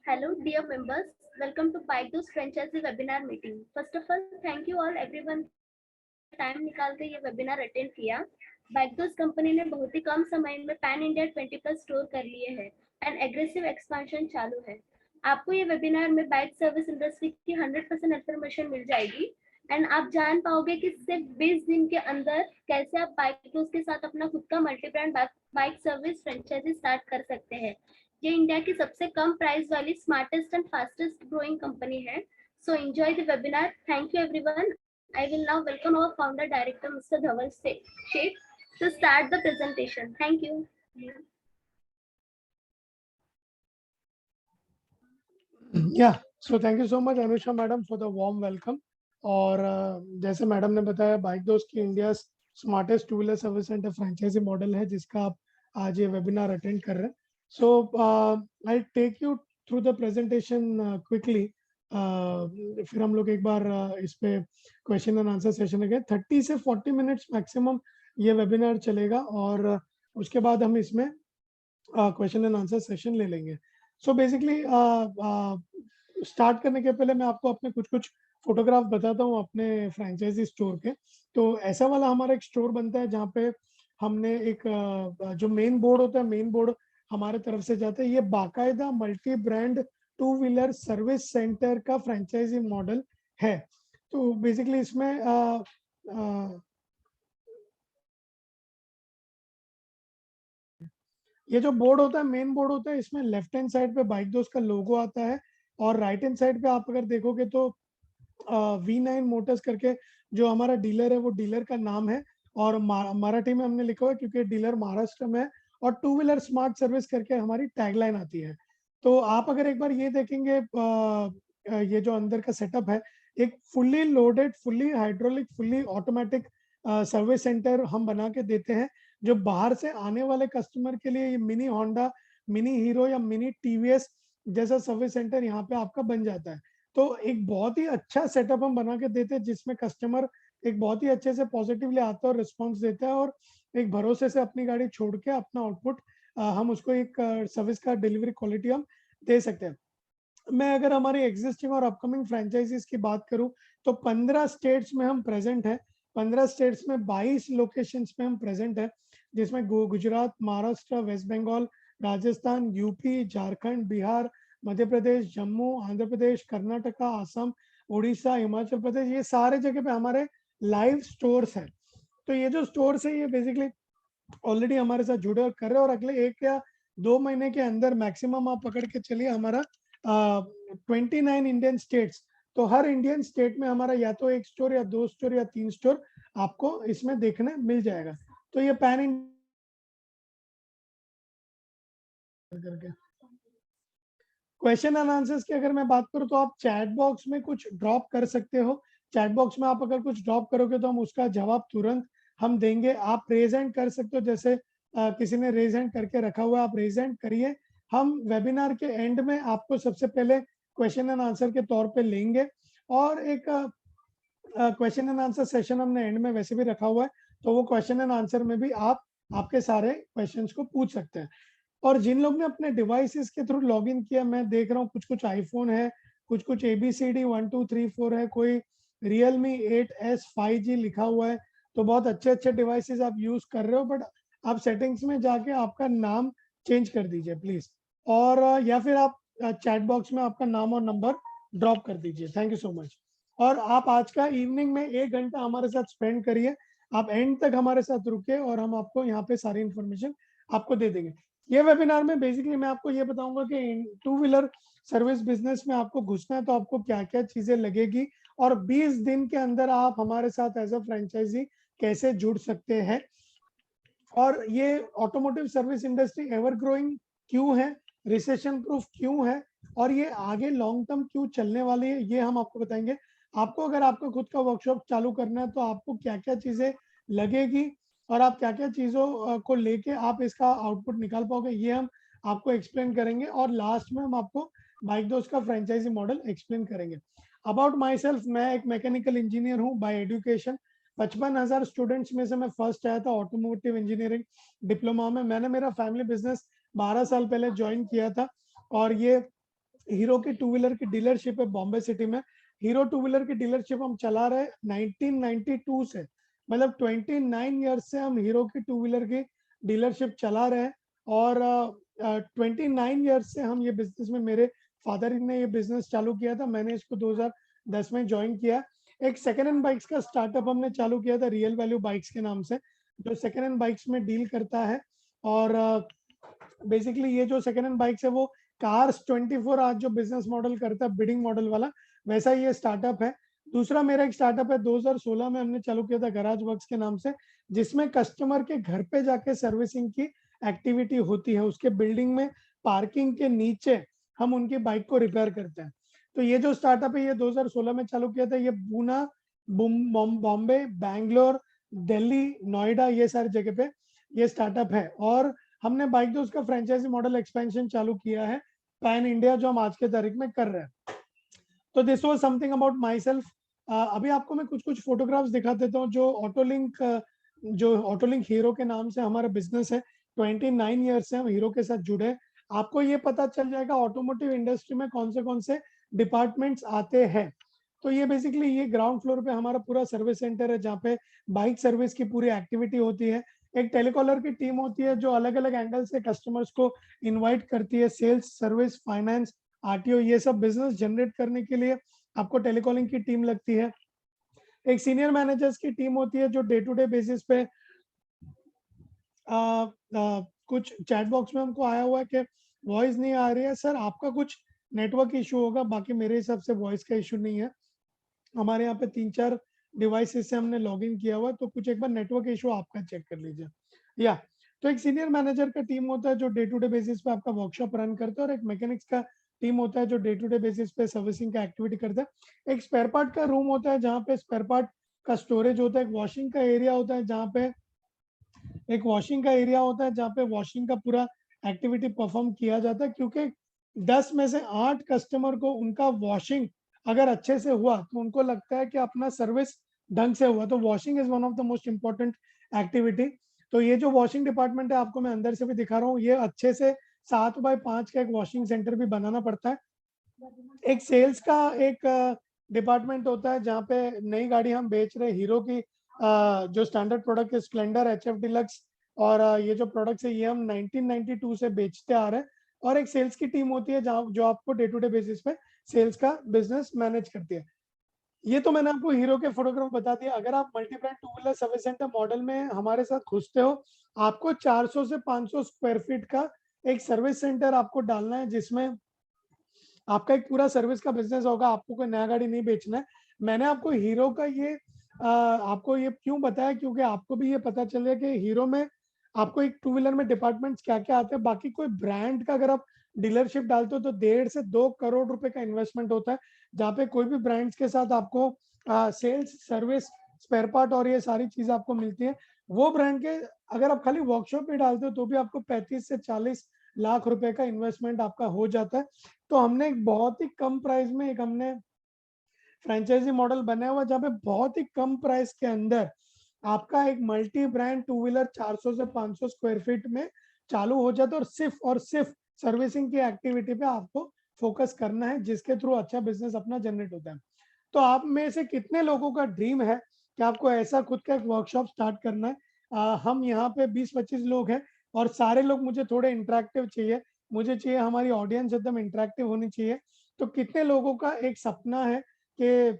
Hello, dear members. Welcome to Baidu's franchisee webinar meeting. First of all, thank you all everyone ने time निकाल के ये webinar attend किया. Baidu's company ने बहुत ही कम समय में पैन इंडिया 20+ स्टोर कर लिए हैं एंड एग्रेसिव एक्सपेंशन चालू है. आपको ये वेबिनार में बाइक सर्विस इंडस्ट्री की 100% इन्फॉर्मेशन मिल जाएगी एंड आप जान पाओगे कि सिर्फ 20 दिन के अंदर कैसे आप बाइक के साथ अपना खुद का multi brand bike service franchisee start कर सकते हैं. ये इंडिया की सबसे कम प्राइस वाली smartest and fastest growing company है. So enjoy the webinar. Thank you everyone. I will now welcome our founder director Mr. Dhaval Sheikh to start the presentation. Thank you. Yeah, so thank you so much Anusha madam for the warm welcome. और जैसे madam ने बताया Bike Dost की India smartest two wheeler service centre franchisee model है जिसका आप आज ये वेबिनार अटेंड कर रहे हैं. So I take you through the presentation quickly. फिर हम लोग एक बार इस पे क्वेश्चन एंड आंसर सेशन है. 30 से 40 मिनट्स मैक्सिमम ये वेबिनार चलेगा और उसके बाद हम इसमें क्वेश्चन एंड आंसर सेशन ले लेंगे. सो बेसिकली स्टार्ट करने के पहले मैं आपको अपने कुछ फोटोग्राफ बताता हूँ अपने फ्रेंचाइजी स्टोर के. तो ऐसा वाला हमारा एक स्टोर बनता है जहाँ पे हमने एक जो मेन बोर्ड होता है, मेन बोर्ड हमारे तरफ से जाता है. ये बाकायदा multi brand to wheeler service centre का फ्रेंचाइजी मॉडल है. तो बेसिकली इसमें ये जो बोर्ड होता है, मेन बोर्ड होता है, इसमें लेफ्ट हैंड साइड पे बाइक दोस्त का लोगो आता है और राइट हैंड साइड पे आप अगर देखोगे तो V9 मोटर्स करके जो हमारा डीलर है वो डीलर का नाम है और मराठी में हमने लिखा हुआ है क्योंकि डीलर महाराष्ट्र में है और टू व्हीलर स्मार्ट सर्विस करके हमारी टैगलाइन आती है. तो आप अगर एक बार ये देखेंगे ये जो अंदर का सेटअप है, एक fully loaded, fully hydraulic, fully automatic service centre हम बना के देते हैं जो बाहर से आने वाले कस्टमर के लिए ये मिनी होंडा, मिनी हीरो या मिनी टीवीएस जैसा सर्विस सेंटर यहाँ पे आपका बन जाता है. तो एक बहुत ही अच्छा सेटअप हम बना के देते हैं जिसमें कस्टमर एक बहुत ही अच्छे से पॉजिटिवली आता है और रिस्पॉन्स देता है और एक भरोसे से अपनी गाड़ी छोड़ के अपना आउटपुट हम उसको एक सर्विस का डिलीवरी क्वालिटी हम दे सकते हैं. मैं अगर हमारी एग्जिस्टिंग और अपकमिंग फ्रेंचाइजीज की बात करूं तो 15 स्टेट्स में हम प्रेजेंट हैं. 15 स्टेट्स में 22 लोकेशंस में हम प्रेजेंट हैं जिसमें गुजरात, महाराष्ट्र, वेस्ट बंगाल, राजस्थान, यूपी, झारखंड, बिहार, मध्य प्रदेश, जम्मू, आंध्र प्रदेश, कर्नाटका, असम, उड़ीसा, हिमाचल प्रदेश, ये सारे जगह पे हमारे लाइव स्टोर्स हैं. तो ये जो स्टोर्स है ये बेसिकली ऑलरेडी हमारे साथ जुड़े और कर रहे हैं और अगले 1 या 2 महीने के अंदर मैक्सिमम आप पकड़ के चलिए हमारा 29 इंडियन स्टेट्स. तो हर इंडियन स्टेट में हमारा या तो 1 स्टोर या 2 स्टोर या 3 स्टोर आपको इसमें देखने मिल जाएगा. तो ये पैन इंडिया करके क्वेश्चन एंड आंसर्स की अगर मैं बात करूं तो आप चैट बॉक्स में कुछ ड्रॉप कर सकते हो. चैट बॉक्स में आप अगर कुछ ड्रॉप करोगे तो हम उसका जवाब तुरंत हम देंगे. आप रेज हैंड कर सकते हो, जैसे किसी ने रेज हैंड करके रखा हुआ है, आप रेज हैंड करिए. हम वेबिनार के एंड में आपको सबसे पहले क्वेश्चन एंड आंसर के तौर पे लेंगे और एक क्वेश्चन एंड आंसर सेशन हमने एंड में वैसे भी रखा हुआ है. तो वो क्वेश्चन एंड आंसर में भी आप आपके सारे क्वेश्चंस को पूछ सकते हैं. और जिन लोग ने अपने डिवाइसेस के थ्रू लॉगिन किया, मैं देख रहा हूँ कुछ आईफोन है, कुछ ABCD 1 2 3 4 है, कोई Realme 8S 5G लिखा हुआ है. तो बहुत अच्छे डिवाइसेस आप यूज कर रहे हो, बट आप सेटिंग्स में जाके आपका नाम चेंज कर दीजिए प्लीज. और या फिर आप चैट बॉक्स में आपका नाम और नंबर ड्रॉप कर दीजिए. Thank you so much. और आप आज का इवनिंग में 1 घंटा हमारे साथ स्पेंड करिए. आप एंड तक हमारे साथ रुके और हम आपको यहाँ पे सारी इंफॉर्मेशन आपको दे देंगे. ये वेबिनार में बेसिकली मैं आपको ये बताऊंगा कि टू व्हीलर सर्विस बिजनेस में आपको घुसना है तो आपको क्या क्या चीजें लगेगी और 20 दिन के अंदर आप हमारे साथ एज अ फ्रेंचाइजी कैसे जुड़ सकते हैं. और ये automotive service industry ever growing क्यों है, रिसेशन प्रूफ क्यों है और ये आगे लॉन्ग टर्म क्यों चलने वाली है, ये हम आपको बताएंगे. आपको अगर आपका खुद का वर्कशॉप चालू करना है तो आपको क्या क्या चीजें लगेगी और आप क्या क्या चीजों को लेके आप इसका आउटपुट निकाल पाओगे, ये हम आपको एक्सप्लेन करेंगे. और लास्ट में हम आपको बाइक दोस्त का फ्रेंचाइजी मॉडल एक्सप्लेन करेंगे. अबाउट माई सेल्फ, मैं एक मैकेनिकल इंजीनियर हूँ बाय एजुकेशन. 55,000 स्टूडेंट्स में से मैं फर्स्ट आया था ऑटोमोटिव इंजीनियरिंग डिप्लोमा में. मैंने मेरा फैमिली बिजनेस 12 साल पहले ज्वाइन किया था और ये हीरो की टू व्हीलर की डीलरशिप है बॉम्बे सिटी में। हीरो टू व्हीलर की डीलरशिप हम चला रहे 1992 से, मतलब 29 ईयर्स से हम हीरो की टू व्हीलर की डीलरशिप चला रहे हैं। और 29 ईयर्स से हम ये बिजनेस में, मेरे फादर ने ये बिजनेस चालू किया था, मैंने इसको 2010 में ज्वाइन किया। एक सेकेंड हैंड बाइक्स का स्टार्टअप हमने चालू किया था रियल वैल्यू बाइक्स के नाम से, जो सेकेंड हैंड बाइक्स में डील करता है। और बेसिकली ये जो सेकेंड हैंड बाइक्स है वो कार्स 24 आज जो बिजनेस मॉडल करता है बिडिंग मॉडल वाला, वैसा ये स्टार्टअप है। दूसरा मेरा एक स्टार्टअप है 2016 में हमने चालू किया था गराज वर्क्स के नाम से, जिसमें कस्टमर के घर पे जाके सर्विसिंग की एक्टिविटी होती है। उसके बिल्डिंग में पार्किंग के नीचे हम उनकी बाइक को रिपेयर करते हैं। तो ये जो स्टार्टअप है ये 2016 में चालू किया था। ये पूना, बॉम्बे, बैंगलोर, दिल्ली, नोएडा, ये सारी जगह पे ये स्टार्टअप है। और हमने बाइक दोस्त का फ्रेंचाइजी मॉडल एक्सपेंशन चालू किया है पैन इंडिया, जो हम आज के तारीख में कर रहे हैं। तो this was something about my self. अभी आपको मैं कुछ कुछ फोटोग्राफ्स दिखा देता हूँ। जो ऑटोलिंक हीरो के नाम से हमारा बिजनेस है, 29 ईयर्स से हम हीरो के साथ जुड़े हैं। आपको ये पता चल जाएगा ऑटोमोटिव इंडस्ट्री में कौन से डिपार्टमेंट्स आते हैं। तो ये बेसिकली ये ग्राउंड फ्लोर पे हमारा पूरा सर्विस सेंटर है, जहाँ पे बाइक सर्विस की पूरी एक्टिविटी होती है। एक टेलीकॉलर की टीम होती है जो अलग अलग एंगल से कस्टमर्स को इनवाइट करती है। सेल्स, सर्विस, फाइनेंस, आरटीओ, ये सब बिजनेस जनरेट करने के लिए आपको टेलीकॉलिंग की टीम लगती है। एक सीनियर मैनेजर्स की टीम होती है जो डे टू डे बेसिस पे कुछ चैट बॉक्स में हमको आया हुआ है कि वॉइस नहीं आ रही है। सर आपका कुछ नेटवर्क इशू होगा, बाकी मेरे हिसाब से वॉइस का इशू नहीं है। हमारे यहाँ पे 3-4 डिवाइसेस से हमने लॉग इन किया हुआ है, तो कुछ एक बार नेटवर्क इशू आपका चेक कर लीजिए। या तो एक सीनियर मैनेजर का टीम होता है जो डे टू डे बेसिस पे आपका वर्कशॉप रन करता है, और एक मैकेनिक्स का टीम होता है जो डे टू डे बेसिस पे सर्विसिंग का एक्टिविटी करता है। एक स्पेयर पार्ट का रूम होता है जहाँ पे स्पेयर पार्ट का स्टोरेज होता है। एक वॉशिंग का एरिया होता है जहाँ पे वॉशिंग का पूरा एक्टिविटी परफॉर्म किया जाता है, क्योंकि 10 में से 8 कस्टमर को उनका वॉशिंग अगर अच्छे से हुआ तो उनको लगता है कि अपना सर्विस ढंग से हुआ। तो washing is one of the most important activity. तो ये जो वॉशिंग डिपार्टमेंट है आपको मैं अंदर से भी दिखा रहा हूँ, ये अच्छे से 7x5 का एक वॉशिंग सेंटर भी बनाना पड़ता है। एक सेल्स का एक डिपार्टमेंट होता है जहाँ पे नई गाड़ी हम बेच रहे हीरो की, जो स्टैंडर्ड प्रोडक्ट है स्प्लेंडर, एचएफ डिलक्स, और ये जो प्रोडक्ट्स है ये हम 1992 से बेचते आ रहे हैं। और एक सेल्स की टीम होती है जहाँ जो आपको डे टू डे बेसिस पे सेल्स का बिजनेस मैनेज करती है। ये तो मैंने आपको हीरो के फोटोग्राफ बता दिया। अगर आप multi brand to wheeler service centre model में हमारे साथ घुसते हो, आपको 400 से 500 स्क्वायर फीट का एक सर्विस सेंटर आपको डालना है, जिसमें आपका एक पूरा सर्विस का बिजनेस होगा। आपको कोई नया गाड़ी नहीं बेचना है। मैंने आपको हीरो का ये आपको ये क्यों बताया, क्योंकि आपको भी ये पता चले कि हीरो में आपको एक टू व्हीलर में डिपार्टमेंट्स क्या क्या आते हैं। बाकी कोई ब्रांड का अगर आप डीलरशिप डालते हो तो 1.5 से 2 करोड़ रुपए का इन्वेस्टमेंट होता है, जहाँ पे कोई भी ब्रांड्स के साथ आपको सेल्स, सर्विस, स्पेयर पार्ट और ये सारी चीजें आपको मिलती है। वो ब्रांड के अगर आप खाली वर्कशॉप में डालते हो तो भी आपको 35 से 40 लाख रुपए का इन्वेस्टमेंट आपका हो जाता है। तो हमने एक बहुत ही कम प्राइस में एक हमने फ्रेंचाइजी मॉडल बनाया हुआ, जहाँ पे बहुत ही कम प्राइस के अंदर आपका एक मल्टी ब्रांड टू व्हीलर 400 से 500 स्क्वायर फीट में चालू हो जाता है। और सिर्फ सर्विसिंग की एक्टिविटी पे आपको फोकस करना है, जिसके थ्रू अच्छा बिजनेस अपना जनरेट होता है। तो आप में से कितने लोगों का ड्रीम है कि आपको ऐसा खुद का एक वर्कशॉप स्टार्ट करना है? हम यहाँ पे 20-25 लोग हैं, और सारे लोग मुझे थोड़े इंटरेक्टिव चाहिए। मुझे चाहिए हमारी ऑडियंस एकदम इंटरेक्टिव होनी चाहिए। तो कितने लोगों का एक सपना है कि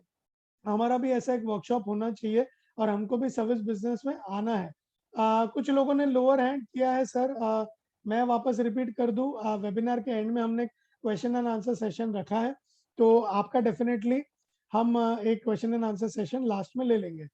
हमारा भी ऐसा एक वर्कशॉप होना चाहिए और हमको भी सर्विस बिजनेस में आना है? कुछ लोगों ने लोअर हैंड किया है सर। मैं वापस रिपीट कर दूं, वेबिनार के एंड में हमने क्वेश्चन एंड आंसर सेशन रखा है, तो आपका डेफिनेटली हम एक question and answer session last में ले लेंगे।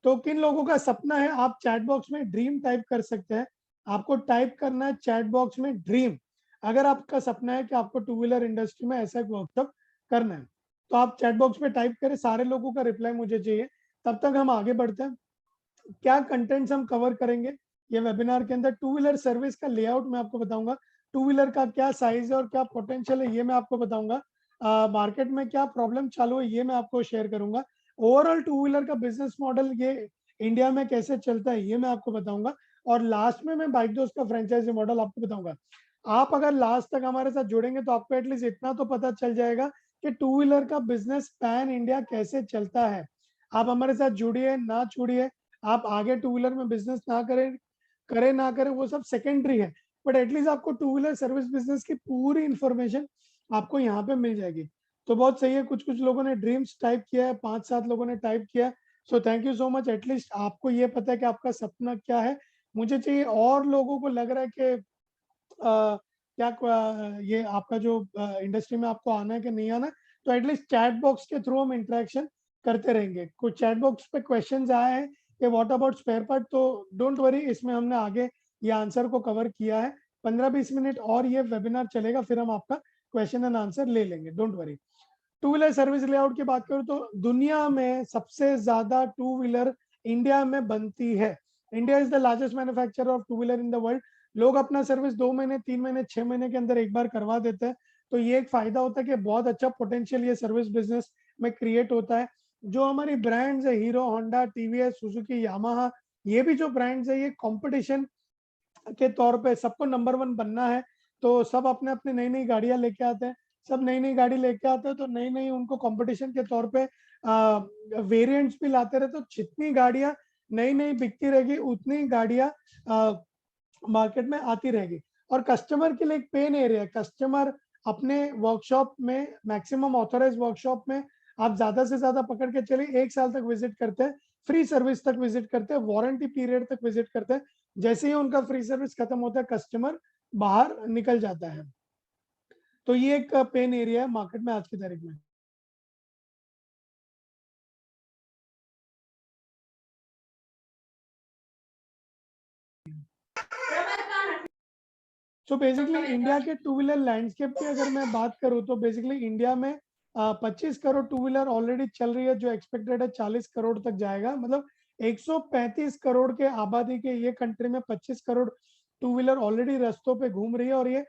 तो किन लोगों का सपना है? आप चैट बॉक्स में ड्रीम टाइप कर सकते हैं। आपको टाइप करना है चैट बॉक्स में ड्रीम, अगर आपका सपना है कि आपको टू व्हीलर इंडस्ट्री में ऐसा एक वर्कशॉप करना है। तो आप चैट बॉक्स में टाइप करें, सारे लोगों का रिप्लाई मुझे चाहिए। तब तक हम आगे बढ़ते हैं। क्या कंटेंट्स हम कवर करेंगे ये वेबिनार के अंदर? टू व्हीलर सर्विस का लेआउट मैं आपको बताऊंगा, टू व्हीलर का क्या साइज है और क्या पोटेंशियल है ये मैं आपको बताऊंगा, मार्केट में क्या प्रॉब्लम चालू है ये मैं आपको शेयर करूंगा, ओवरऑल टू व्हीलर का बिजनेस मॉडल ये इंडिया में कैसे चलता है ये मैं आपको बताऊंगा, और लास्ट में मैं बाइक दोस्त का फ्रेंचाइजी मॉडल आपको बताऊंगा। आप अगर लास्ट तक हमारे साथ जुड़ेंगे तो आपको एटलीस्ट इतना तो पता चल जाएगा कि टू व्हीलर का बिजनेस पैन इंडिया कैसे चलता है। आप हमारे साथ जुड़िए ना जुड़िए, आप आगे टू व्हीलर में बिजनेस ना करें करें ना करें वो सब सेकेंडरी है, बट एटलीस्ट आपको टू व्हीलर सर्विस बिजनेस की पूरी इंफॉर्मेशन आपको यहाँ पे मिल जाएगी। तो बहुत सही है, कुछ कुछ लोगों ने ड्रीम्स टाइप किया है, 5-7 लोगों ने टाइप किया है। सो thank you so much, at least आपको ये पता है कि आपका सपना क्या है। मुझे चाहिए और लोगों को लग रहा है कि ये आपका जो इंडस्ट्री में आपको आना है कि नहीं आना है, तो एटलीस्ट चैट बॉक्स के थ्रू हम इंटरेक्शन करते रहेंगे। कुछ चैट बॉक्स पे क्वेश्चंस आए हैं कि व्हाट अबाउट स्पेयर पार्ट, तो डोंट वरी, इसमें हमने आगे ये आंसर को कवर किया है। 15-20 मिनट और ये वेबिनार चलेगा, फिर हम आपका क्वेश्चन एंड आंसर ले लेंगे, don't worry. To wheeler service layout की बात करूं तो दुनिया में सबसे ज्यादा टू व्हीलर इंडिया में बनती है। India is the largest manufacturer of two wheeler in the world. लोग अपना सर्विस 2 महीने 3 महीने 6 महीने के अंदर एक बार करवा देते हैं। तो ये एक फायदा होता है कि बहुत अच्छा पोटेंशियल ये सर्विस बिजनेस में क्रिएट होता है। जो हमारी ब्रांड्स है, hero, Honda, TVS, Suzuki, Yamaha, ये भी जो ब्रांड्स है ये कंपटीशन के तौर पे सबको नंबर 1 बनना है। तो सब अपने अपने नई नई गाड़ियां लेके आते हैं, सब नई नई गाड़ी लेके आते हैं, तो नई नई उनको कंपटीशन के तौर पे वेरिएंट्स भी लाते रहे। तो जितनी गाड़ियां नई नई बिकती रहेगी उतनी गाड़ियां मार्केट में आती रहेगी। और कस्टमर के लिए एक पेन एरिया है, कस्टमर अपने वर्कशॉप में, मैक्सिमम ऑथराइज वर्कशॉप में आप ज्यादा से ज्यादा पकड़ के चलिए 1 साल तक विजिट करते हैं, फ्री सर्विस तक विजिट करते हैं, वारंटी पीरियड तक विजिट करते हैं। जैसे ही उनका फ्री सर्विस खत्म होता है कस्टमर बाहर निकल जाता है। तो ये एक पेन एरिया है मार्केट में आज की तारीख में। सो बेसिकली इंडिया के टू व्हीलर लैंडस्केप की अगर मैं बात करूं तो बेसिकली इंडिया में 25 करोड़ टू व्हीलर ऑलरेडी चल रही है, जो एक्सपेक्टेड है 40 करोड़ तक जाएगा। मतलब 135 करोड़ के आबादी के ये कंट्री में 25 करोड़ टू व्हीलर ऑलरेडी रास्तों पे घूम रही है, और ये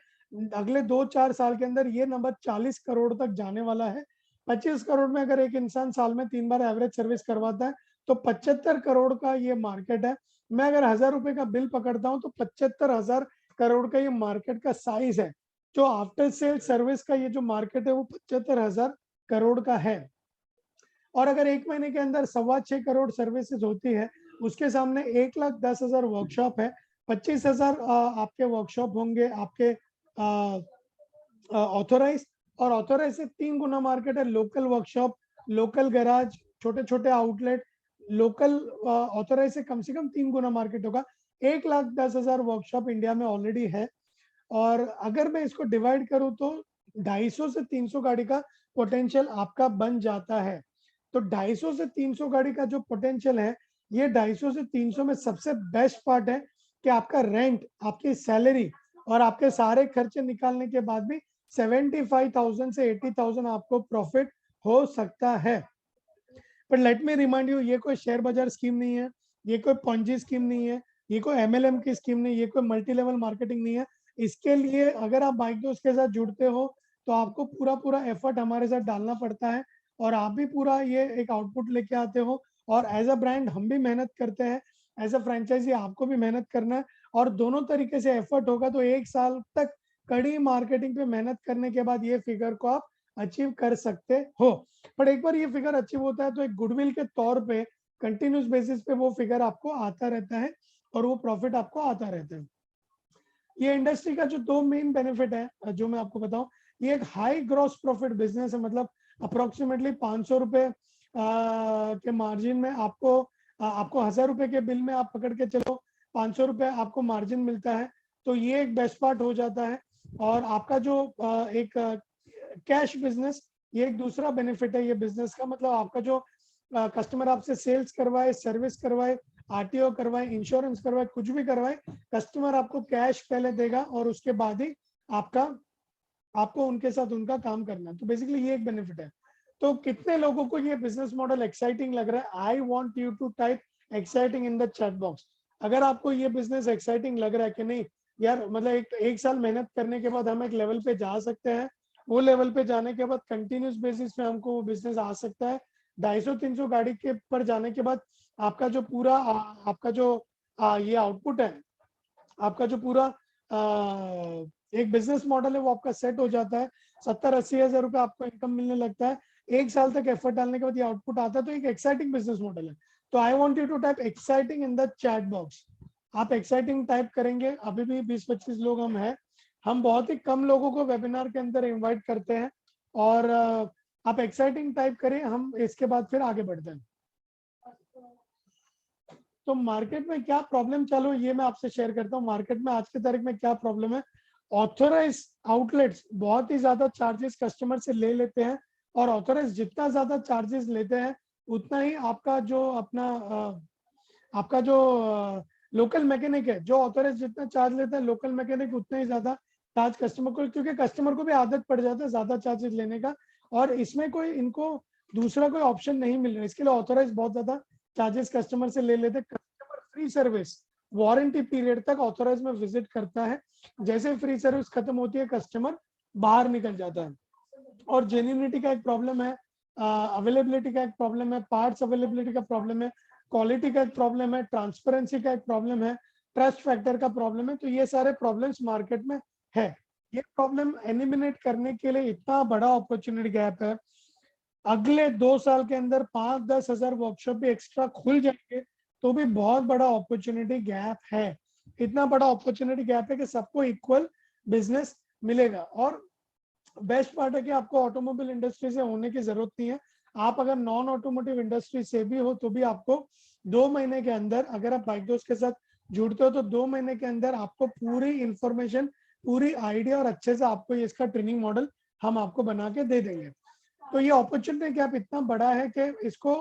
अगले 2-4 साल के अंदर ये नंबर 40 करोड़ तक जाने वाला है। 25 करोड़ में अगर एक इंसान साल में 3 बार एवरेज सर्विस करवाता है तो 75 करोड़ का ये मार्केट है। मैं अगर 1000 रुपए का बिल पकड़ता हूँ तो 75,000 करोड़ का ये मार्केट का साइज है। जो आफ्टर सेल सर्विस का ये जो मार्केट है वो 75,000 करोड़ का है। और अगर एक महीने के अंदर 6.25 करोड़ सर्विसेज होती है, उसके सामने 1,10,000 वर्कशॉप है, 25,000 आपके वर्कशॉप होंगे आपके ऑथोराइज, और ऑथोराइज से 3 गुना मार्केट है लोकल वर्कशॉप, लोकल गैराज, छोटे छोटे आउटलेट। लोकल ऑथोराइज से कम 3 गुना मार्केट होगा। 1,10,000 वर्कशॉप इंडिया में ऑलरेडी है। और अगर मैं इसको डिवाइड करूं तो 250 से 300 गाड़ी का पोटेंशियल आपका बन जाता है। तो 250 से 300 गाड़ी का जो पोटेंशियल है, ये 250 से 300 में सबसे बेस्ट पार्ट है कि आपका रेंट, आपकी सैलरी और आपके सारे खर्चे निकालने के बाद भी 75,000 से 80,000 आपको प्रॉफिट हो सकता है। पर लेट मी रिमाइंड यू, ये कोई शेयर बाजार स्कीम नहीं है, ये कोई पॉन्जी स्कीम नहीं है, ये कोई एमएलएम की स्कीम नहीं, ये कोई मल्टी लेवल मार्केटिंग नहीं है। इसके लिए अगर आप बाइक दोस्त के साथ जुड़ते हो तो आपको पूरा पूरा एफर्ट हमारे साथ डालना पड़ता है, और आप भी पूरा ये एक आउटपुट लेके आते हो। और एज अ ब्रांड हम भी मेहनत करते हैं, एज अ फ्रेंचाइजी आपको भी मेहनत करना है, और दोनों तरीके से एफर्ट होगा तो 1 साल तक कड़ी मार्केटिंग पे मेहनत करने के बाद ये फिगर को आप अचीव कर सकते हो। पर एक बार ये फिगर अचीव होता है तो एक गुडविल के तौर पे कंटिन्यूस बेसिस पे वो फिगर आपको आता रहता है और वो प्रॉफिट आपको आता रहता है। ये इंडस्ट्री का जो 2 मेन बेनिफिट है जो मैं आपको बताऊं, ये एक हाई ग्रॉस प्रॉफिट बिजनेस है। मतलब अप्रोक्सीमेटली 500 रुपए के मार्जिन में आपको 1000 रुपए के बिल में आप पकड़ के चलो 500 रुपए आपको मार्जिन मिलता है। तो ये एक बेस्ट पार्ट हो जाता है। और आपका जो एक कैश बिजनेस, ये एक दूसरा बेनिफिट है ये बिजनेस का। मतलब आपका जो कस्टमर आपसे सेल्स करवाए, सर्विस करवाए, आरटीओ करवाए, इंश्योरेंस करवाए, कुछ भी करवाए, कस्टमर आपको कैश पहले देगा और उसके बाद ही आपको उनके साथ उनका काम करना है। तो बेसिकली ये एक बेनिफिट है। तो कितने लोगों को ये बिजनेस मॉडल एक्साइटिंग लग रहा है? I want you to type exciting in the chat box. अगर आपको ये बिजनेस एक्साइटिंग लग रहा है कि नहीं यार, मतलब एक साल मेहनत करने के बाद हम एक लेवल पे जा सकते हैं, वो लेवल पे जाने के बाद कंटिन्यूस बेसिस पे हमको वो बिजनेस आ सकता है। 250-300 गाड़ी के पर जाने के बाद आपका जो पूरा आपका जो ये आउटपुट है, आपका जो पूरा एक बिजनेस मॉडल है वो आपका सेट हो जाता है, 70-80 हजार रुपये आपको इनकम मिलने लगता है, 1 साल तक एफर्ट डालने के बाद ये आउटपुट आता है, तो एक एक्साइटिंग बिजनेस मॉडल है। तो I want you to type exciting in the chat box. आप एक्साइटिंग टाइप करेंगे, अभी भी 20-25 लोग हम हैं, हम बहुत ही कम लोगों को वेबिनार के अंदर इनवाइट करते हैं, और आप एक्साइटिंग टाइप करें, हम इसके बाद फिर आगे बढ़ते हैं। तो मार्केट में क्या प्रॉब्लम चालू है ये मैं आपसे शेयर करता हूँ। मार्केट में आज की तारीख में क्या प्रॉब्लम है, ऑथोराइज आउटलेट्स बहुत ही ज्यादा चार्जेस कस्टमर से ले लेते हैं, और ऑथोराइज जितना ज्यादा चार्जेस लेते हैं उतना ही आपका जो लोकल मैकेनिक है, जो ऑथोराइज जितना चार्ज लेता है लोकल मैकेनिक उतना ही ज्यादा चार्ज कस्टमर को, क्योंकि कस्टमर को भी आदत पड़ जाता है ज्यादा चार्जेस लेने का, और इसमें कोई इनको दूसरा कोई ऑप्शन नहीं मिल रहा है, इसके लिए ऑथोराइज बहुत ज्यादा चार्जेस कस्टमर से ले लेते हैं। Customer free service warranty period तक ऑथोराइज में विजिट करता है, जैसे फ्री सर्विस खत्म होती है कस्टमर बाहर निकल जाता है। और जेन्युइनिटी का एक प्रॉब्लम है, अवेलेबिलिटी का एक प्रॉब्लम है, पार्ट्स अवेलेबिलिटी का प्रॉब्लम है, क्वालिटी का एक प्रॉब्लम है, ट्रांसपेरेंसी का एक प्रॉब्लम है, ट्रस्ट फैक्टर का प्रॉब्लम है। तो ये सारे प्रॉब्लम्स मार्केट में है। ये प्रॉब्लम एलिमिनेट करने के लिए इतना बड़ा अपॉर्चुनिटी गैप है, अगले 2 साल के अंदर 5-10 हजार वर्कशॉप भी एक्स्ट्रा खुल जाएंगे, तो भी बहुत बड़ा अपॉर्चुनिटी गैप है। इतना बड़ा अपॉर्चुनिटी गैप है कि सबको इक्वल बिजनेस मिलेगा। और बेस्ट पार्ट है कि आपको ऑटोमोबाइल इंडस्ट्री से होने की जरूरत नहीं है, आप अगर नॉन ऑटोमोटिव इंडस्ट्री से भी हो तो भी आपको 2 महीने के अंदर, अगर आप बाइक दोस्त के साथ जुड़ते हो तो 2 महीने के अंदर आपको पूरी इंफॉर्मेशन, पूरी आइडिया और अच्छे से आपको ये इसका ट्रेनिंग मॉडल हम आपको बना के दे देंगे। तो ये अपॉर्चुनिटी गैप इतना बड़ा है कि इसको